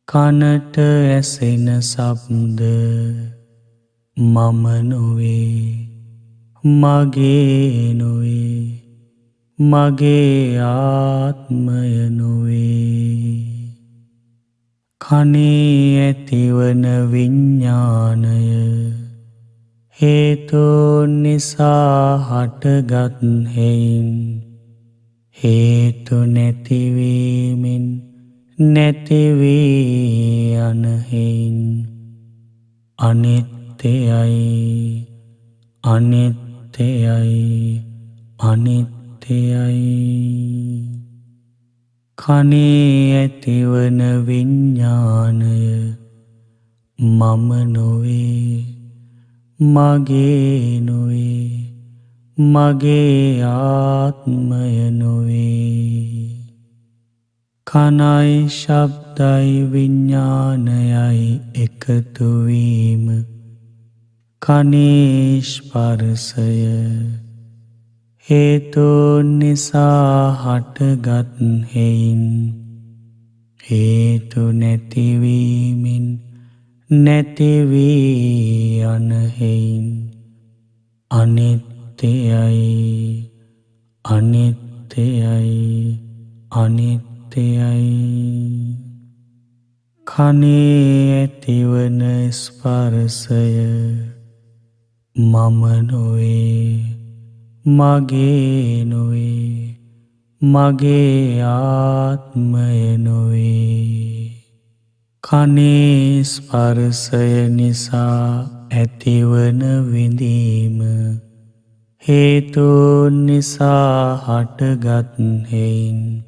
කනට ඇසෙන ශබ්ද මම නොවේ මගේ නොවේ මගේ ආත්මය නොවේ. කනේ ඇතිවන විඤ්ඤාණය හේතුන් නිසා හටගත් හේයින් හේතු නැතිවීමෙන් නැති වී යන හේයින් අනිත්‍යයි අනිත්‍යයි අනිත්‍යයි. කනේ ඇතිවන විඤ්ඤාණය මම නොවේ මගේ නොවේ මගේ ආත්මය නොවේ. කනයි ශබ්දයි විඤ්ඤාණයයි එකතු වීම කනේ ස්පර්ශය හේතුන් නිසා හටගත් හේයින් හේතු නැතිවීමෙන් නැති වී යන හේයින් අනිත්‍යයි අනිත්‍යයි අනිත්‍යයි. කනේ ඇතිවන ස්පර්ශය මම නොවේ මගේ නොවේ මගේ ආත්මය නොවේ. කනේ ස්පර්ශය නිසා ඇතිවන විඳීම හේතුන් නිසා හටගත් හේයින්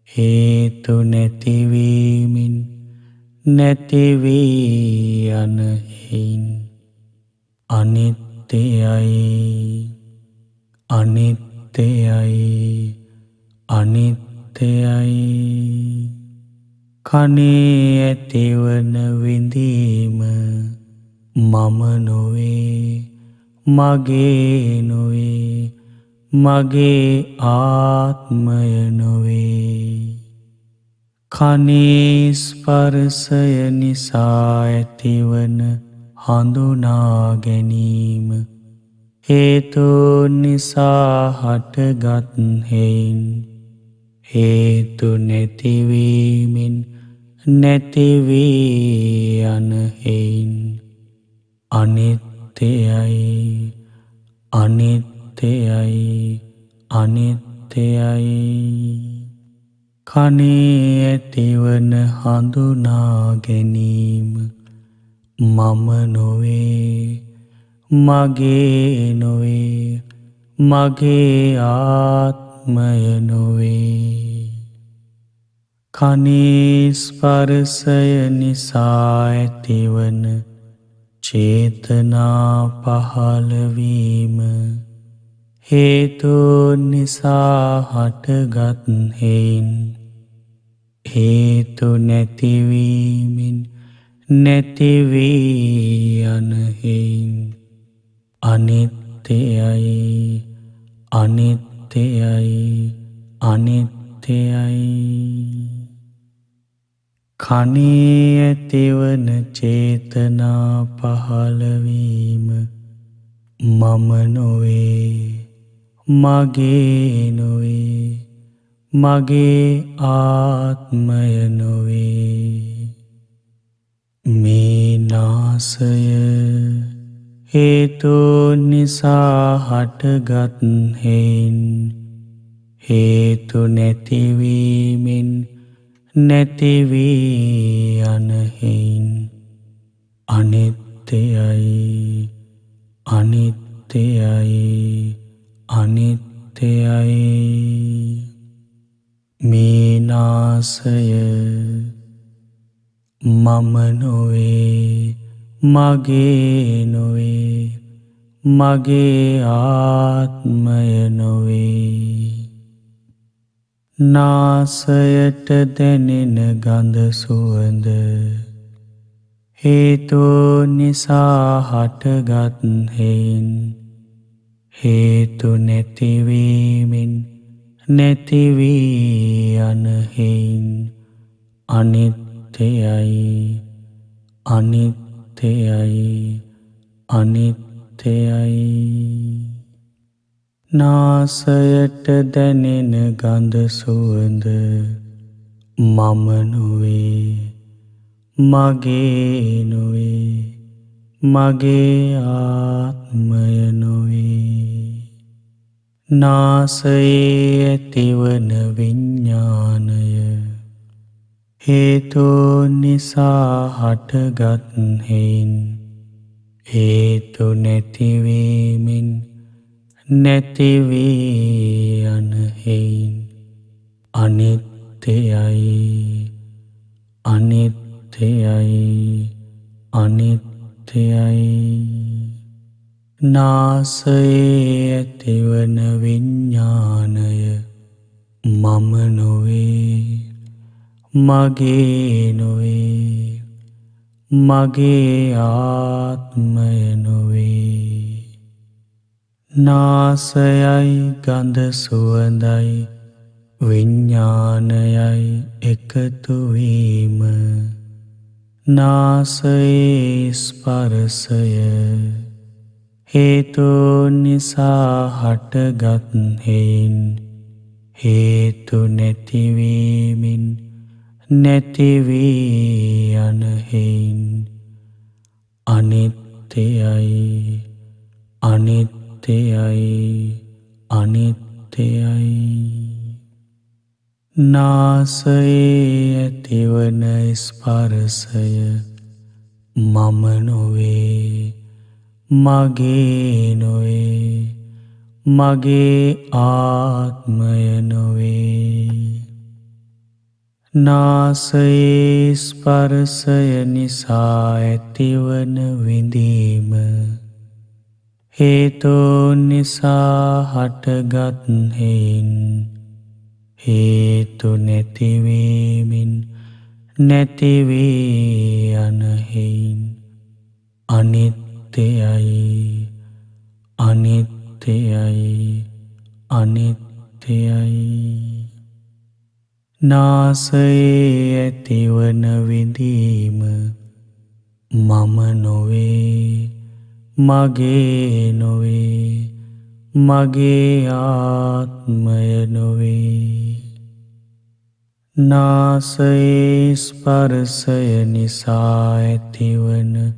හේතු නැතිවීමෙන් නැති වී යන හේයින් අනිත්‍යයි අනිත්‍යයි අනිත්‍යයි. කනේ ඇතිවන විඳීම මම නොවේ මගේ නොවේ මගේ ආත්මය නොවේ. කනේ ස්පර්ශය නිසා ඇතිවන හඳුනා ගැනීම හේතුන් නිසා හටගත් හේයින් හේතු නැතිවීමෙන් නැති වී යන හේයින් අනිත්‍යයි අනිත්‍යයි අනිත්‍යයි. කනේ ඇතිවන හඳුනා ගැනීම මම නොවේ මගේ නොවේ මගේ ආත්මය නොවේ. කනේ ස්පර්ශය නිසා ඇතිවන චේතනා පහළවීම හේතුන් නිසා හටගත් හේයින් හේතු නැතිවීමෙන් නැති වී යන හේයින් අනිත්‍යයි අනිත්‍යයි අනිත්‍යයි. කනේ ඇතිවන චේතනා පහළවීම මම නොවේ මගේ නොවේ මගේ ආත්මය නොවේ. මේ නාසය හේතුන් නිසා හටගත් හේයින් හේතු නැතිවීමෙන් නැති වී යන හේයින් අනිත්‍යයි අනිත්‍යයි අනිත්‍යයි. මේ නාසය මම නොවේ මගේ නොවේ මගේ ආත්මය නොවේ. නාසයට දැනෙන ගඳ සුවඳ හේතුන් නිසා හටගත් හේයින් හේතු නැතිවීමෙන් නැති වී යන හේයින් අනිත්‍යයි අනිත්‍යයි අනිත්‍යයි. නාසයට දැනෙන ගඳ සුවඳ මම නොවේ, මගේ නොවේ, මගේ ආත්මය නොවේ. නාසයේ ඇතිවන විඤ්ඤාණය හේතුන් නිසා හටගත් හේයින් හේතු නැතිවීමෙන් නැති වී යන හේයින් අනිත්‍යයි, අනිත්‍යයි, අනිත්‍යයි. නාසයේ ඇතිවන විඤ්ඤාණය මම නොවේ, මගේ නොවේ, මගේ ආත්මය නොවේ. නාසයයි ගඳ සුවඳයි විඤ්ඤාණයයි එකතු වීම නාසයේ ස්පර්ශය හේතුන් නිසා හටගත් හේයින් හේතු නැතිවීමෙන් නැති වී යන හේයින් අනිත්‍යයි, අනිත්‍යයි, අනිත්‍යයි. නාසයේ ඇතිවන ස්පර්ශය මම නොවේ, මගේ නොවේ, මගේ ආත්මය නොවේ. නාසයේ ස්පර්ශය නිසා ඇතිවන විඳීම හේතුන් නිසා හටගත් හේයින් හේතු නැතිවීමෙන් නැති වී යන හේයින් අනිත්‍යයි, අනිත්‍යයි, අනිත්‍යයි. නාසයේ ඇතිවන විඳීම මම නොවේ, මගේ නොවේ, මගේ ආත්මය නොවේ. නාසයේ ස්පර්ශය නිසා ඇතිවන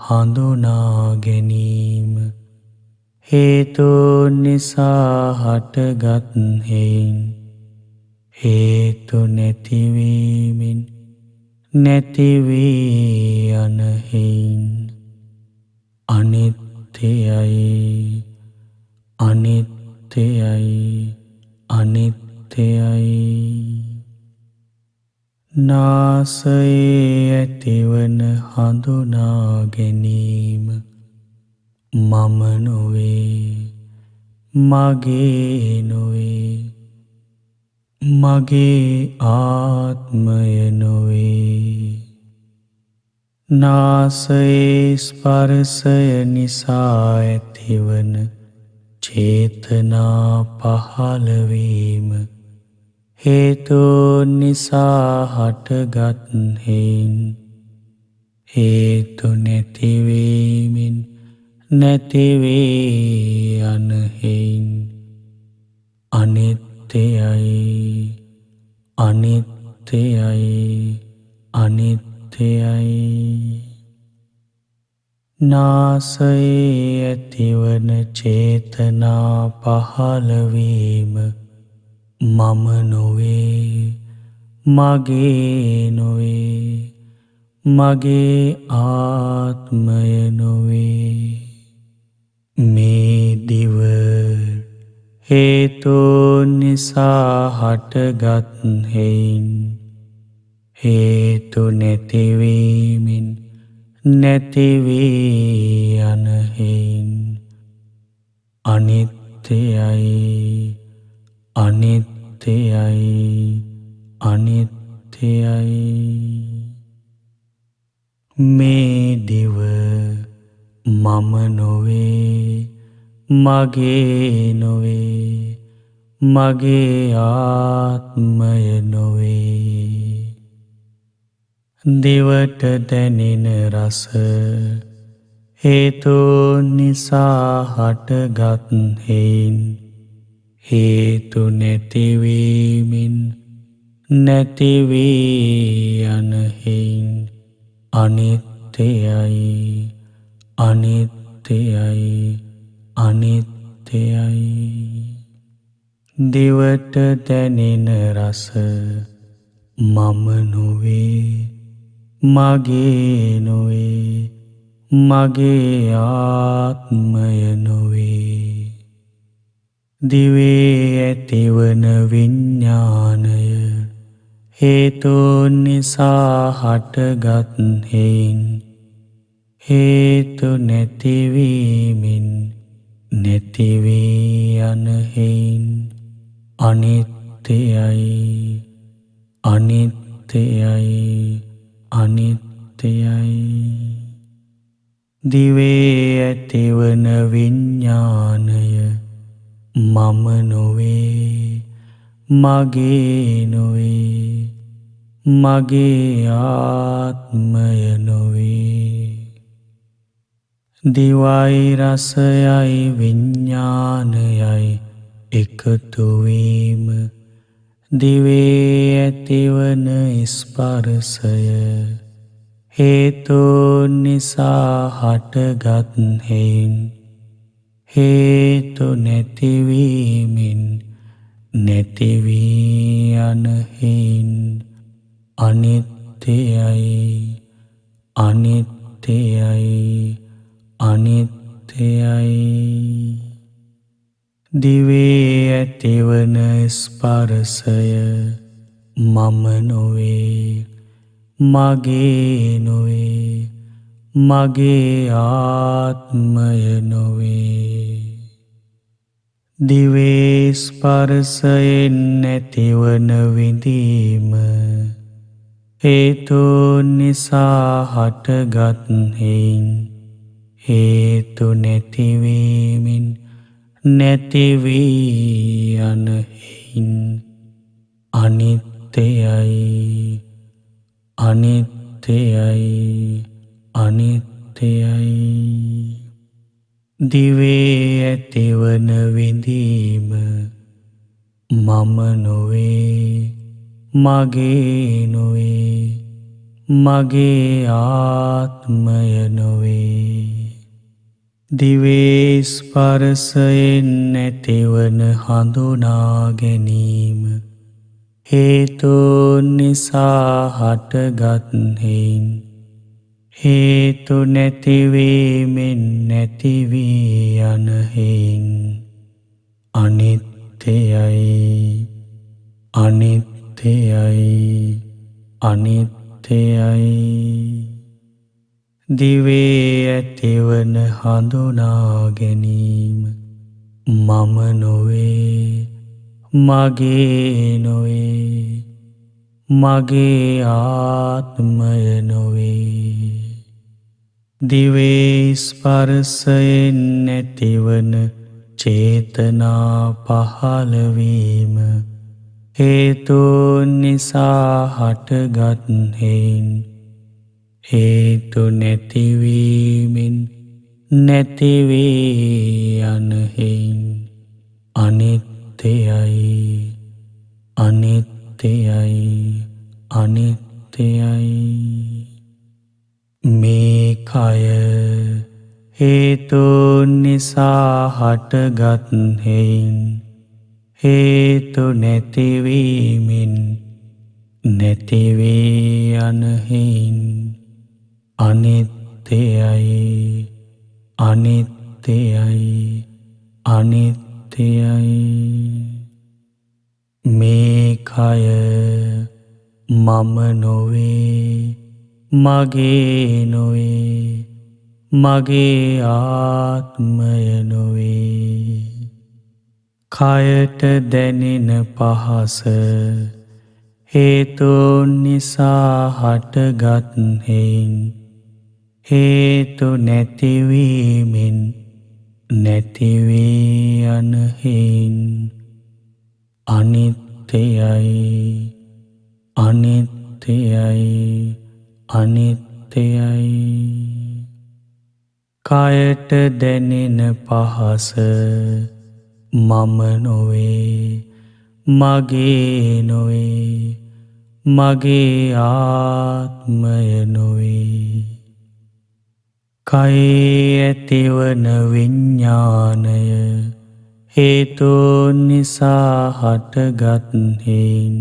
හඳුනා ගැනීම හේතුන් නිසා හටගත් හේයින් හේතු නැතිවීමෙන් නැති වී යන හේයින් අනිත්‍යයි, අනිත්‍යයි, අනිත්‍යයි. නාසයේ ඇතිවන හඳුනා ගැනීම මම නොවේ, මගේ නොවේ, මගේ ආත්මය නොවේ. නාසයේ ස්පර්ශය නිසා ඇතිවන චේතනා පහළවීම හේතුන් නිසා හටගත් හේයින් හේතු නැතිවීමෙන් නැති වී යන හේයින් අනිත්‍යයි, අනිත්‍යයි, අනිත්‍යයි. නාසයේ ඇතිවන චේතනා පහළවීම මම නොවේ, මගේ නොවේ, මගේ ආත්මය නොවේ. මේ දිව හේතුන් නිසා හටගත් හේයින් හේතු නැතිවීමෙන් නැති වී යන හේයින් අනිත්‍යයි, අනිත්‍යයි, අනිත්‍යයි. මේ දිව මම නොවේ, මගේ නොවේ, මගේ ආත්මය නොවේ. දිවට දැනෙන රස හේතුන් නිසා හටගත් හේයින් හේතු නැතිවීමෙන් නැතිවී යන හේයින් අනිත්‍යයි අනිත්‍යයි අනිත්‍යයි. දිවට දැනෙන රස මම නොවේ මගේ නොවේ මගේ ආත්මය නොවේ. දිවේ ඇතිවන විඤ්ඤාණය හේතුන් නිසා හටගත් හේයින් හේතු නැතිවීමෙන් නැතිවී යන හේයින් අනිත්‍යයි අනිත්‍යයි අනිත්‍යයි. දිවේ ඇතිවන විඤ්ඤාණය මම නොවේ මගේ නොවේ මගේ ආත්මය නොවේ. දිවයි රසයයි විඤ්ඤාණයයි එකතු වීම දිවේ ඇතිවන ස්පර්ශය හේතුන් නිසා හටගත් හේයින් හේතු නැතිවීමෙන් නැතිවී යන හේයින් අනිත්‍යයි අනිත්‍යයි අනිත්‍යයි. දිවේ ඇතිවන ස්පර්ශය මම නොවේ මගේ නොවේ මගේ ආත්මය නොවේ. දිවේ ස්පර්ශයෙන් නැතිවන විඳීම හේතුන් නිසා හටගත් හේයින් හේතු නැතිවීමෙන් නැතිවී යන හේයින් අනිත්‍යයි අනිත්‍යයි අනිත්‍යයි. දිවේ ඇතිවන විඳීම මම නොවේ මගේ නොවේ මගේ ආත්මය නොවේ. දිවේ ස්පර්ශයෙන් නැතිවන හඳුනා ගැනීම හේතුන් නිසා හටගත් හේයින් හේතු නැතිවීමෙන් නැතිවී යන හේයින් අනිත්‍යයි අනිත්‍යයි අනිත්‍යයි. දිවේ ඇතිවන හඳුනා ගැනීම මම නොවේ මගේ නොවේ මගේ ආත්මය නොවේ. දිවේ ස්පර්ශයෙන් නැතිවන චේතනා පහළවීම හේතුන් නිසා හටගත් හේයින් හේතු නැතිවීමෙන් නැතිවී යන හේයින් අනිත්‍යයි අනිත්‍යයි අනිත්‍යයි. මේ කය හේතුන් නිසා හටගත් හේයින් හේතු නැතිවීමෙන් නැතිවී යන හේයින් අනිත්‍යයි අනිත්‍යයි අනිත්‍යයි. මේ කය මම නොවේ මගේ නොවේ මගේ ආත්මය නොවේ. කයට දැනෙන පහස හේතුන් නිසා හටගත් හේයින් හේතු නැතිවීමෙන් නැතිවී යන හේයින් අනිත්‍යයි අනිත්‍යයි අනිත්‍යයි. කයට දැනෙන පහස මම නොවේ, මගේ නොවේ, මගේ ආත්මය නොවේ. කයේ ඇතිවන විඤ්ඤාණය හේතුන් නිසා හටගත් හේන්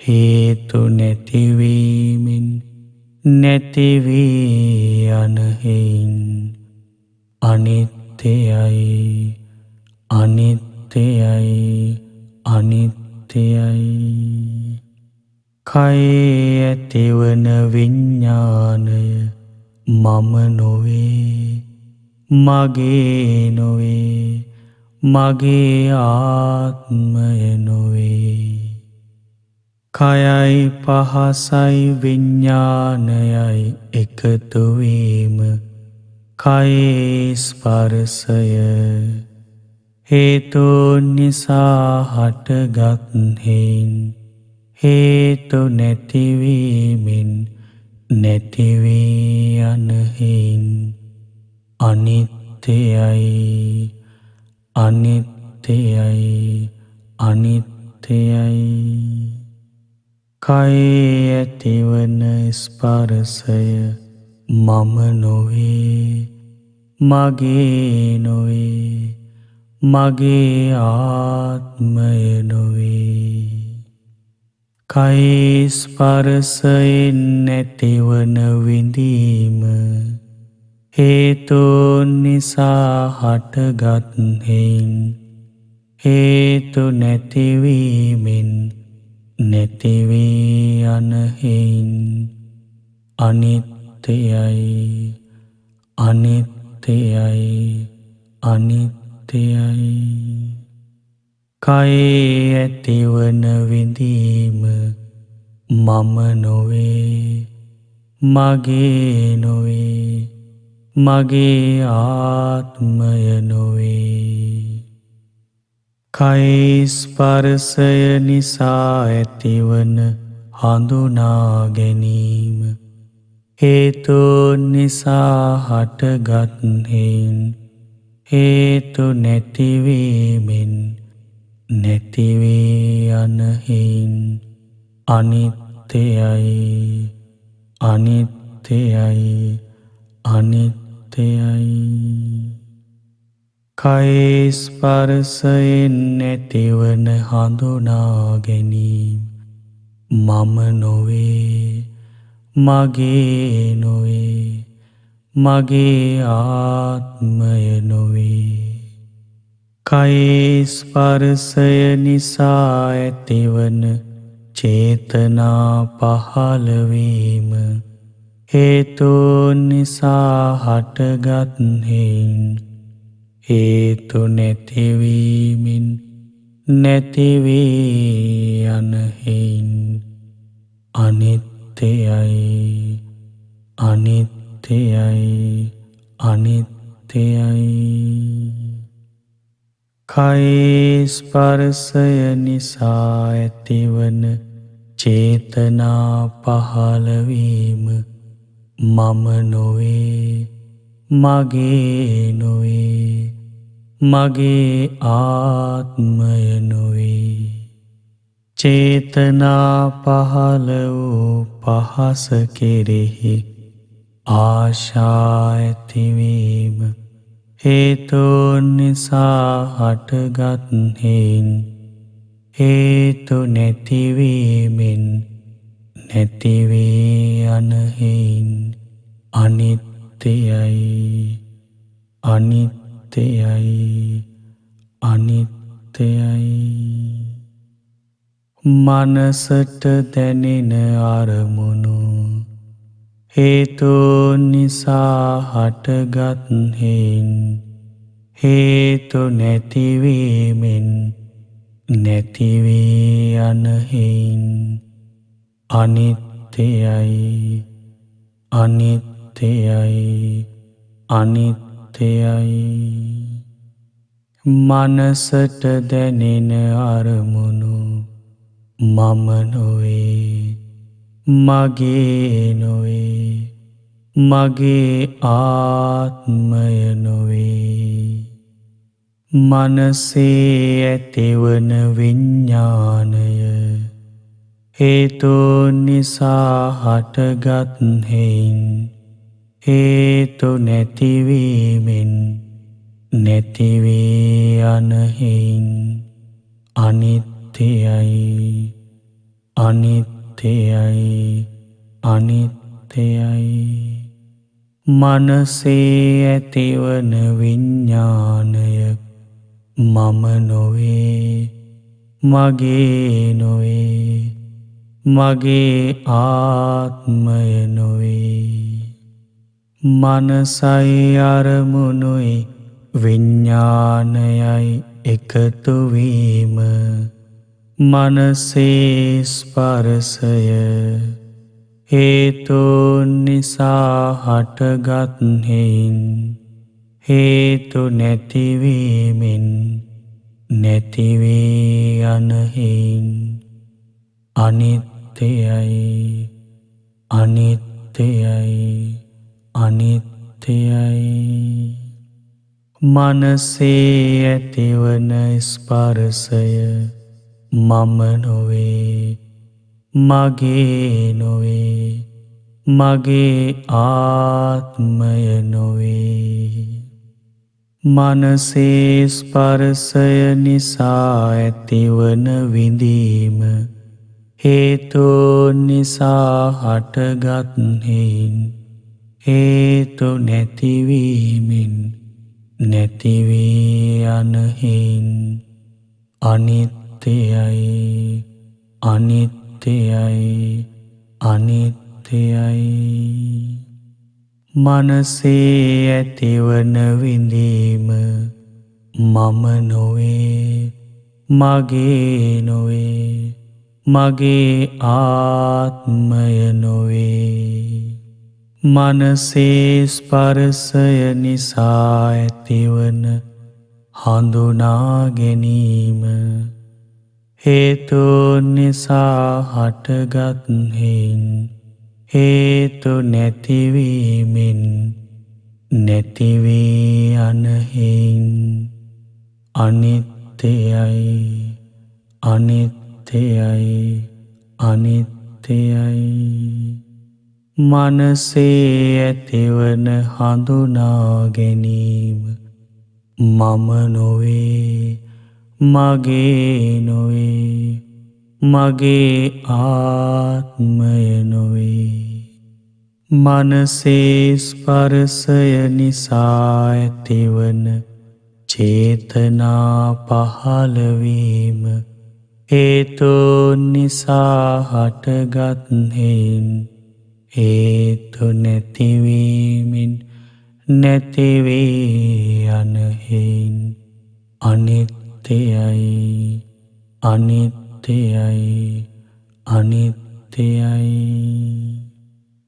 හේතු නැතිවීමෙන් නැති වී යන හේන් අනිත්‍යයි, අනිත්‍යයි, අනිත්‍යයි. කයේ ඇතිවන විඤ්ඤාණය මම නොවේ, මගේ නොවේ, මගේ ආත්මය නොවේ. කයයි පහසයි විඤ්ඤාණයයි එකතු වීම කයේ ස්පර්ශය හේතුන් නිසා හටගත් හේන් හේතු නැතිවීමෙන් නැති වී යන හේන් අනිත්‍යයි, අනිත්‍යයි, අනිත්‍යයි. කයේ ඇතිවන ස්පර්ශය මම නොවේ, මගේ නොවේ, මගේ ආත්මය නොවේ. කයේ ස්පර්ශයෙන් නැතිවන විඳීම හේතුන් නිසා හටගත් හේන් හේතු නැතිවීමෙන් නැති වී යන හේන් අනිත්‍යයි, අනිත්‍යයි, අනිත්‍යයි. කයේ ඇතිවන විඳීම මම නොවේ, මගේ නොවේ, මගේ ආත්මය නොවේ. කයේ ස්පර්ශය නිසා ඇතිවන හඳුනා ගැනීම හේතුන් නිසා හටගත් හේන් හේතු නැතිවීමෙන් නැති වී යන හේන් අනිත්‍යයි, අනිත්‍යයි, අනිත්‍යයි. කයේ ස්පර්ශයෙන් නැතිවන හඳුනා ගැනීම මම නොවේ, මගේ නොවේ, මගේ ආත්මය නොවේ. කයේ ස්පර්ශය නිසා ඇතිවන චේතනා පහළවීම හේතුන් නිසා හටගත් හේන් හේතු නැතිවීමෙන් නැති වී යන හේන් අනිත්‍යයි, අනිත්‍යයි, අනිත්‍යයි. කයේ ස්පර්ශය නිසා ඇතිවන චේතනා පහළවීම මම නොවේ, මගේ නොවේ, මගේ ආත්මය නොවේ. චේතනා පහළ වූ පහස කෙරෙහි ආශා ඇතිවීම හේතුන් නිසා හටගත් හේන් හේතු නැතිවීමෙන් නැති වී යන හේන් අනිත්‍යයි, අනිත්‍යයි, අනිත්‍යයි. මනසට දැනෙන අරමුණු හේතුන් නිසා හටගත් හේන් හේතු නැතිවීමෙන් නැති වී යන හේන් අනිත්‍යයි, අනිත්‍යයි, අනිත්‍යයි. මනසට දැනෙන අරමුණු මම නොවේ, මගේ නොවේ, මගේ ආත්මය නොවේ. මනසේ ඇතිවන විඤ්ඤාණය හේතුන් නිසා හටගත් හේයින් හේතු නැතිවීමෙන් නැති වී යන හේයින් අනිත්‍යයි අනිත්‍යයි අනිත්‍යයි. මනසේ ඇතිවන විඤ්ඤාණය මම නොවේ මගේ නොවේ මගේ ආත්මය නොවේ. මනසයි අරමුණුයි විඤ්ඤාණයයි එකතු වීම මනසේ ස්පර්ශය හේතුන් නිසා හටගත් හේයින් හේතු නැතිවීමෙන් නැති වී යන හේයින් අනිත්‍යයි අනිත්‍යයි අනිත්‍යයි. මනසේ ඇතිවන ස්පර්ශය මම නොවේ මගේ නොවේ මගේ ආත්මය නොවේ. මනසේ ස්පර්ශය නිසා ඇතිවන විඳීම හේතුන් නිසා හටගත් හේයින් හේතු නැතිවීමෙන් නැති වී යන හේයින් අනිත්‍යයි අනිත්‍යයි අනිත්‍යයි. මනසේ ඇතිවන විඳීම මම නොවේ මගේ නොවේ මගේ ආත්මය නොවේ. මනසේ ස්පර්ශය නිසා ඇතිවන හඳුනා ගැනීම හේතුන් නිසා හටගත් හේයින් හේතු නැතිවීමෙන් නැති වී යන හේයින් අනිත්‍යයි අනිත්‍යයි අනිත්‍යයි. මනසේ ඇතිවන හඳුනා ගැනීම මම නොවේ මගේ නොවේ මගේ ආත්මය නොවේ. මනසේ ස්පර්ශය නිසා ඇතිවන චේතනා පහළවීම හේතුන් නිසා හටගත් හේයින් හේතු නැතිවීමෙන් නැති වී යන හේයින් අනිත්‍යයි අනිත්‍යයි අනිත්‍යයි.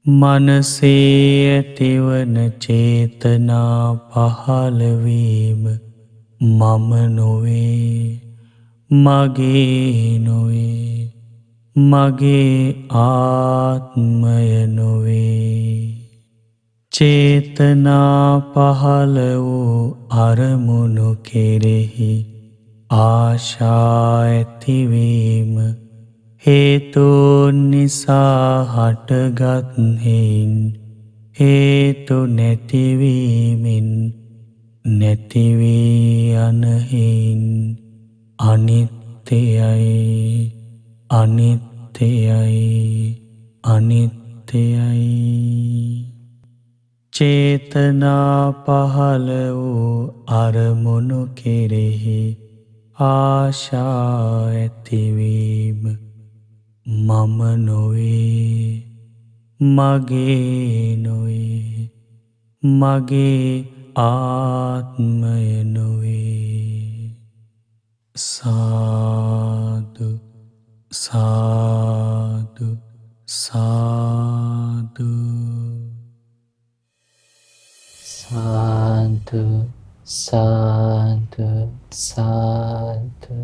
මනසේ ඇතිවන චේතනා පහළවීම මම නොවේ මගේ නොවේ මගේ ආත්මය නොවේ. චේතනා පහළ වූ අරමුණු කෙරෙහි ආශා ඇතිවීම හේතුන් නිසා හටගත් හේයින් හේතු නැතිවීමෙන් නැති වී යන හේයින් අනිත්‍යයි අනිත්‍යයි අනිත්‍යයි. චේතනා පහළ වූ අරමුණු කෙරෙහි ආශා ඇතිවීම මම නොවේ මගේ නොවේ මගේ ආත්මය නොවේ. සාදු සාදු සාදු.
සාදු සාදු සාදු.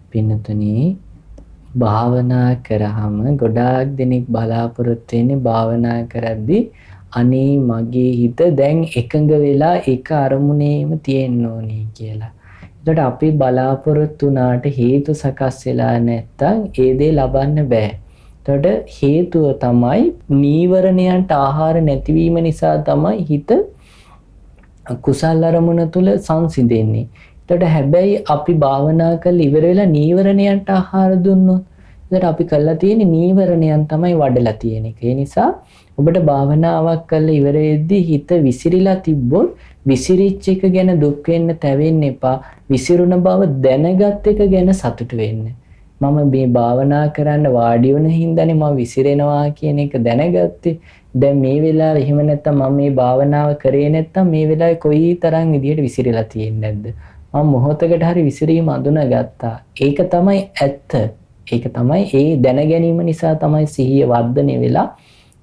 පින්නතුනි, භාවනා කරාම ගොඩාක් දෙනෙක් බලාපොරොත්තු වෙන්නේ භාවනා කරද්දී අනේ මගේ හිත දැන් එකඟ වෙලා එක අරමුණේම තියෙන්න ඕනේ කියලා. එතකොට අපි බලාපොරොත්තු වුණාට හේතු සකස් වෙලා නැත්තම් ඒ දේ ලබන්න බෑ. එතකොට හේතුව තමයි නීවරණයන්ට ආහාර නැතිවීම නිසා තමයි හිත කුසල් අරමුණ තුල සංසිඳෙන්නේ. එතකොට හැබැයි අපි භාවනා කරලා ඉවර වෙලා නීවරණයන්ට ආහාර දුන්නොත් එතකොට අපි කරලා තියෙන්නේ නීවරණයන් තමයි වඩලා තියෙන එක. ඒ නිසා ඔබට භාවනාවක් කරලා ඉවර වෙද්දී හිත විසිරීලා තිබ්බොත් විසිරිච්ච එක ගැන දුක් වෙන්න තැවෙන්න එපා. විසිරුණ බව දැනගත් එක ගැන සතුට වෙන්න. මම මේ භාවනා කරන්න වාඩි වුණ හින්දානේ මම විසිරෙනවා කියන එක දැනගත්තේ. දැන් මේ වෙලාවේ එහෙම නැත්තම් මම මේ භාවනාව කරේ නැත්තම් මේ වෙලාවේ කොයි තරම් විදියට විසිරෙලා තියෙන්නේ නැද්ද? මම මොහොතකට හරි විසිරීම අඳුනගත්තා. ඒක තමයි ඇත්ත. ඒක තමයි ඒ දැන ගැනීම නිසා තමයි සිහිය වර්ධනය වෙලා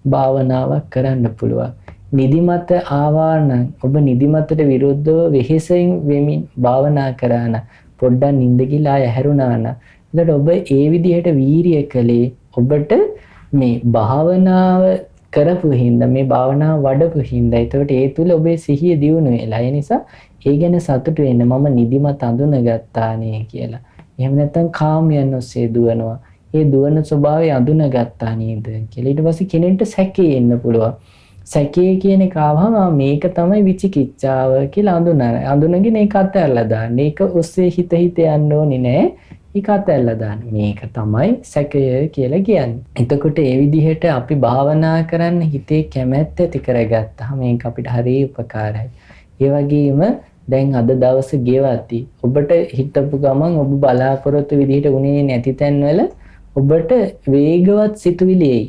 භාවනාවක් කරන්න පුළුවන්. නිදිමත ආවා නම් ඔබ නිදිමතට විරුද්ධව වෙහෙසෙන් වෙමින් භාවනා කරා නම් පොඩ්ඩක් නිින්ද ගිලා ඇහැරුණා නම් එතකොට ඔබ ඒ විදිහට වීරිය කළේ ඔබට මේ භාවනාව කරපු හින්දා මේ භාවනාව වඩපු හින්දා. එතකොට ඒ තුල ඔබේ සිහිය දියුණු වෙලා. ඒ නිසා ඒ ගැන සතුටු වෙන්න මම නිදිමත අඳුනගත්තානේ කියලා. එහෙම නැත්නම් කාමයන් ඔස්සේ දුවනවා. ඒ දුවන ස්වභාවය අඳුනගත්තා නේද කියලා. ඊට පස්සේ කෙනෙක්ට සැකේ එන්න පුළුවන්. සැකේ කියන එක ආවම මේක තමයි විචිකිච්ඡාව කියලා අඳුනගෙන ඒක අතහැරලා දාන්න. ඒක ඔස්සේ හිත යන්න ඕනේ නෑ. ඒක අතහැරලා දාන්න. මේක තමයි සැකය කියලා කියන්නේ. එතකොට ඒ විදිහට අපි භාවනා කරන්න හිතේ කැමැත්ත ඇති කරගත්තාම මේක අපිට හරිය උපකාරයි. ඒ වගේම දැන් අද දවසේ ගෙවති. ඔබට හිතපු ගමන් ඔබ බලාපොරොත්තු විදිහට උනේ නැති තැන්වල ඔබට වේගවත් සිතුවිලි එයි.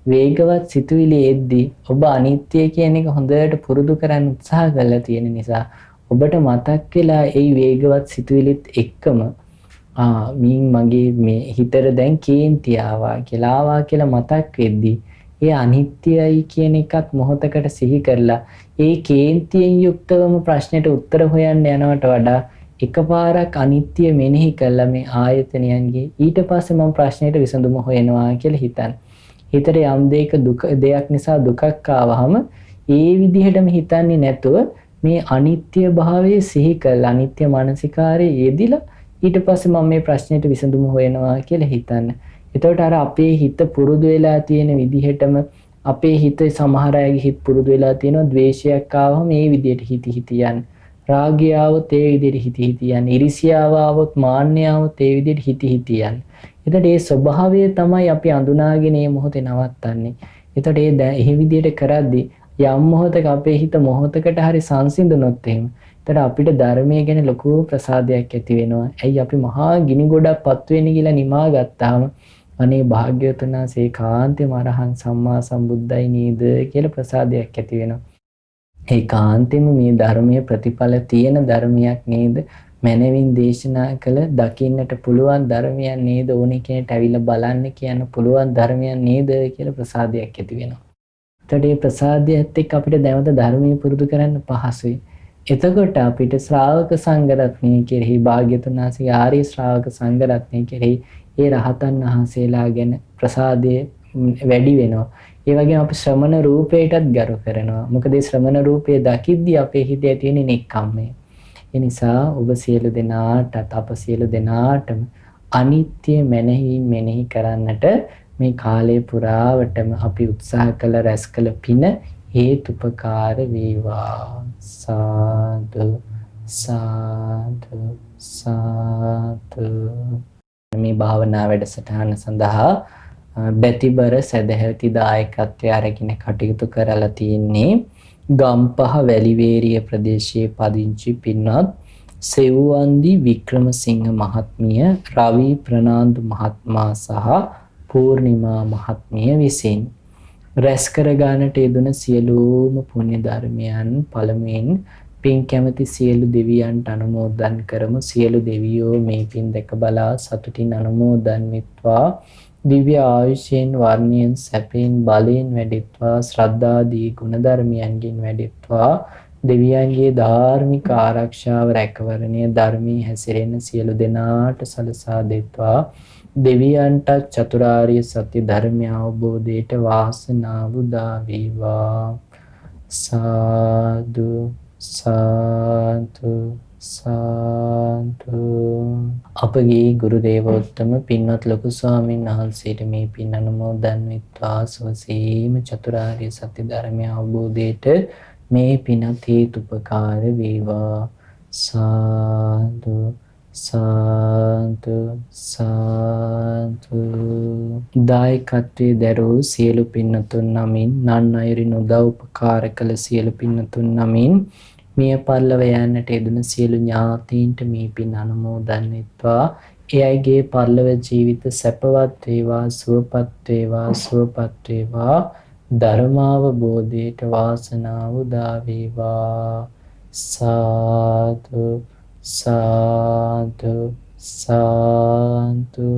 වේගවත් සිතුවිලි එද්දී ඔබ අනිත්‍ය කියන එක හොඳට පුරුදු කරන්න උත්සාහ කරලා තියෙන නිසා ඔබට මතක් වෙලා ඒ වේගවත් සිතුවිලිත් එක්කම මගේ මේ හිතට දැන් කේන්ති ආවා කියලා මතක් වෙද්දී ඒ අනිත්‍යයි කියන එකත් මොහොතකට සිහි කරලා ඒ කේන්තියෙන් යුක්තවම ප්‍රශ්නෙට උත්තර හොයන්න යනවට වඩා එකපාරක් අනිත්‍ය මෙනෙහි කළා මේ ආයතනයන්ගේ ඊට පස්සේ මම ප්‍රශ්නෙට විසඳුම හොයනවා කියලා හිතන්න. හිතට යම් දෙයක් නිසා දුකක් ආවහම ඒ විදිහටම හිතන්නේ නැතුව මේ අනිත්‍ය භාවයේ සිහි කරලා අනිත්‍ය මානසිකාරයේ යෙදිලා ඊට පස්සේ මම මේ ප්‍රශ්නෙට විසඳුම හොයනවා කියලා හිතන්න. එතකොට අර අපේ හිත පුරුදු වෙලා තියෙන විදිහටම අපේ හිත සමහර අයගේ හිත පුරුදු වෙලා තියෙනවා ද්වේෂයක් ආවම මේ විදිහට හිත යන්නේ. රාගය ආවොත් ඒ විදිහට හිත යන්නේ. ඉරිසියාව ආවොත් මාන්නය ආවොත් ඒ විදිහට හිත යන්නේ. එතකොට මේ ස්වභාවය තමයි අපි අඳුනාගෙන මේ මොහොතේ නවත්තන්නේ. එතකොට මේ විදිහට කරද්දී යම් මොහොතක අපේ හිත මොහොතකට හරි සංසිඳුනොත් එහෙම එතකොට අපිට ධර්මයේ ගැන ලොකු ප්‍රසාදයක් ඇති වෙනවා. ඇයි අපි මහා ගිනි ගොඩක් පත් වෙන්නේ කියලා නිමා ගත්තාම අනේ භාග්‍යවතුන් වහන්සේ කාන්තේ මරහන් සම්මා සම්බුද්දයි නේද කියලා ප්‍රසාදයක් ඇති වෙනවා. ඒ කාන්තෙම මේ ධර්මයේ ප්‍රතිඵල තියෙන ධර්මයක් නේද? මනවින් දේශනා කළ දකින්නට පුළුවන් ධර්මයක් නේද? ඕනේ කෙනෙක්ට ඇවිල්ලා බලන්න කියන්න පුළුවන් ධර්මයක් නේද කියලා ප්‍රසාදයක් ඇති වෙනවා. එතකොට මේ ප්‍රසාදයත් එක්ක අපිට දැවත ධර්මයේ පුරුදු කරන්න පහසුයි. එතකොට අපිට ශ්‍රාවක සංඝරත්නය කෙරෙහි භාග්‍යතුන් වහන්සේගේ ආර්ය ශ්‍රාවක සංඝරත්නය කෙරෙහි ඒ රහතන් වහන්සේලා ගැන ප්‍රසාදය වැඩි වෙනවා. ඒ වගේම අපි ශ්‍රමණ රූපයටත් ගරු කරනවා. මොකද මේ ශ්‍රමණ රූපය දකිද්දී අපේ හිතේ තියෙන නෙක්ඛම්මය. ඒ නිසා ඔබ සියලු දෙනාටත් අප සියලු දෙනාටම අනිත්‍ය මෙනෙහි කරන්නට මේ කාලය පුරාවටම අපි උත්සාහ කළ රැස් කළ පින හේතුපකාර වේවා. සාදු සාදු සාදු. මේ භාවනා වැඩසටහන සඳහා බැතිබර සදහැවති දායකත්වය අරගෙන කටයුතු කරලා තියෙන්නේ ගම්පහ වැලිවේරිය ප්‍රදේශයේ පදිංචි පින්වත් සෙව්වන්දි වික්‍රමසිංහ මහත්මිය, රවි ප්‍රනාන්දු මහත්මයා සහ පූර්ණිමා මහත්මිය විසින් රැස් කර ගන්නට යෙදුන සියලුම පුණ්‍ය ධර්මයන් පළමුවෙන් පින් කැමති සියලු දෙවියන්ට අනුමෝදන් කරමු. සියලු දෙවියෝ මේ පින් දැක බලා සතුටින් අනුමෝදන් වෙත්වා. දිව්‍ය ආයුෂයෙන් වර්ණයෙන් සැපයෙන් බලයෙන් වැඩිත්වා. ශ්‍රද්ධාදී ගුණ ධර්මයන්ගෙන් වැඩිත්වා. දෙවියන්ගේ ධාර්මික ආරක්ෂාව රැකවරණය ධර්මී හැසිරෙන සියලු දෙනාට සලසා දෙත්වා. දෙවියන්ට චතුරාර්ය සත්‍ය ධර්මය අවබෝධයට වාසනාව උදා වේවා. සාදු සාදු සාදු. අපගේ ගුරු දේවෝත්තම පින්වත් ලොකු ස්වාමීන් වහන්සේට මේ පින් අනුමෝදන් වෙත්වා. සුවසේම චතුරාර්ය සත්‍ය ධර්මය අවබෝධයට මේ පිනත් හේතුපකාර වේවා. සාදු සාදු සාදු. දායකත්වයේ දරූ සියලු පින්නතුන් නමින්, නන් අයුරින් උදව් උපකාර කළ සියලු පින්නතුන් නමින්, මිය පරලොව යන්නට යෙදුන සියලු ඥාතීන්ට මේ පින් අනුමෝදන් වෙත්වා. ඒ අයගේ පරලොව ජීවිත සැපවත් වේවා, සුවපත් වේවා, සුවපත් වේවා. ධර්මාවබෝධයට වාසනාව උදා වේවා. සාදු සාදු සාදු.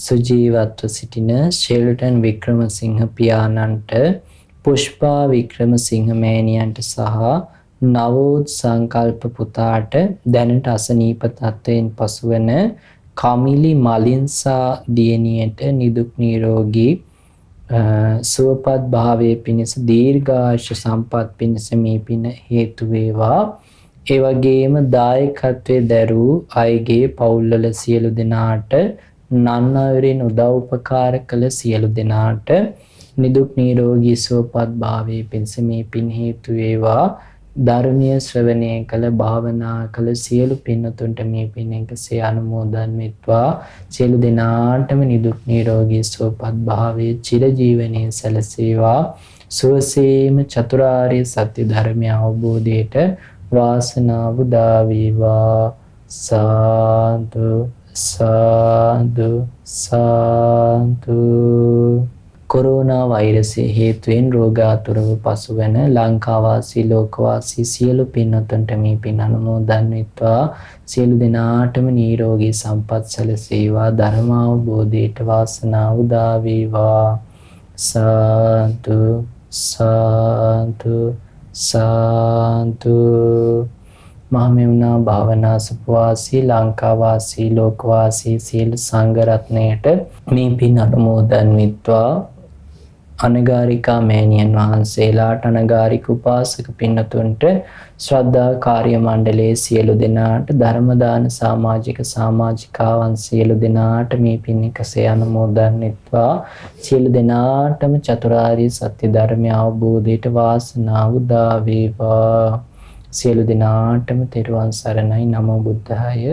සුජීවත්ව සිටින ෂෙල්ටන් වික්‍රමසිංහ පියාණන්ට, පුෂ්පා වික්‍රමසිංහ මෑණියන්ට සහ නවෝත් සංකල්ප පුතාට දැනට අසනීප තත්වයෙන් පසුවන කමිලි මලින්සා දියණියට නිදුක් නිරෝගී සුවපත් භාවයේ පිණිස, දීර්ඝායුෂ සම්පත් පිණිස මේ පින හේතු වේවා. ඒ වගේම දායකත්වයේ දරූ අයගේ පවුල්වල සියලු දෙනාට, නන් අයුරින් උදව් උපකාර කළ සියලු දෙනාට නිදුක් නිරෝගී සුවපත් භාවයේ පිණිස මේ පින් හේතු වේවා. ධර්මීය ශ්‍රවණය කළ, භාවනා කළ සියලු පින්තුන්ට මේ පින් එකසේ අනුමෝදන් වෙත්වා. සියලු දෙනාටම නිදුක් නිරෝගී සුවපත් භාවයේ චිරජීවනයේ සැලසේවා. සුවසේම චතුරාර්ය සත්‍ය ධර්මය අවබෝධයට වාසනාව උදා වේවා. සාදු සාදු සාදු. කොරෝනා වෛරසය හේතුවෙන් රෝගාතුරව පසුවන ලංකාවාසී ලෝකවාසී සියලු පින්වතුන්ට මේ පින් අනුමෝදන් වෙත්වා. සියලු දෙනාටම නිරෝගී සම්පත් සැලසේවා. ධර්මාවබෝධයට වාසනාව උදා වේවා. සාදු සාදු සාදු. මහමෙවුනා භාවනා සුපවාසී ලංකාවාසී ලෝකවාසී සියලු සංඝ රත්නයට මේ පින් අනුමෝදන් වෙත්වා. අනගාരികා මෑණියන් වහන්සේලාට, අනගාരിക උපාසක පින්නතුන්ට, ශ්‍රද්ධා කාර්ය මණ්ඩලයේ සියලු දෙනාට, ධර්ම දාන සමාජික සමාජිකාවන් සියලු දෙනාට මේ පින් එකසේ අනුමෝදන් වෙත්වා. සියලු දෙනාටම චතුරාර්ය සත්‍ය ධර්මය අවබෝධයට වාසනාව උදා වේවා. සියලු දෙනාටම තෙරුවන් සරණයි. නමෝ බුද්ධාය.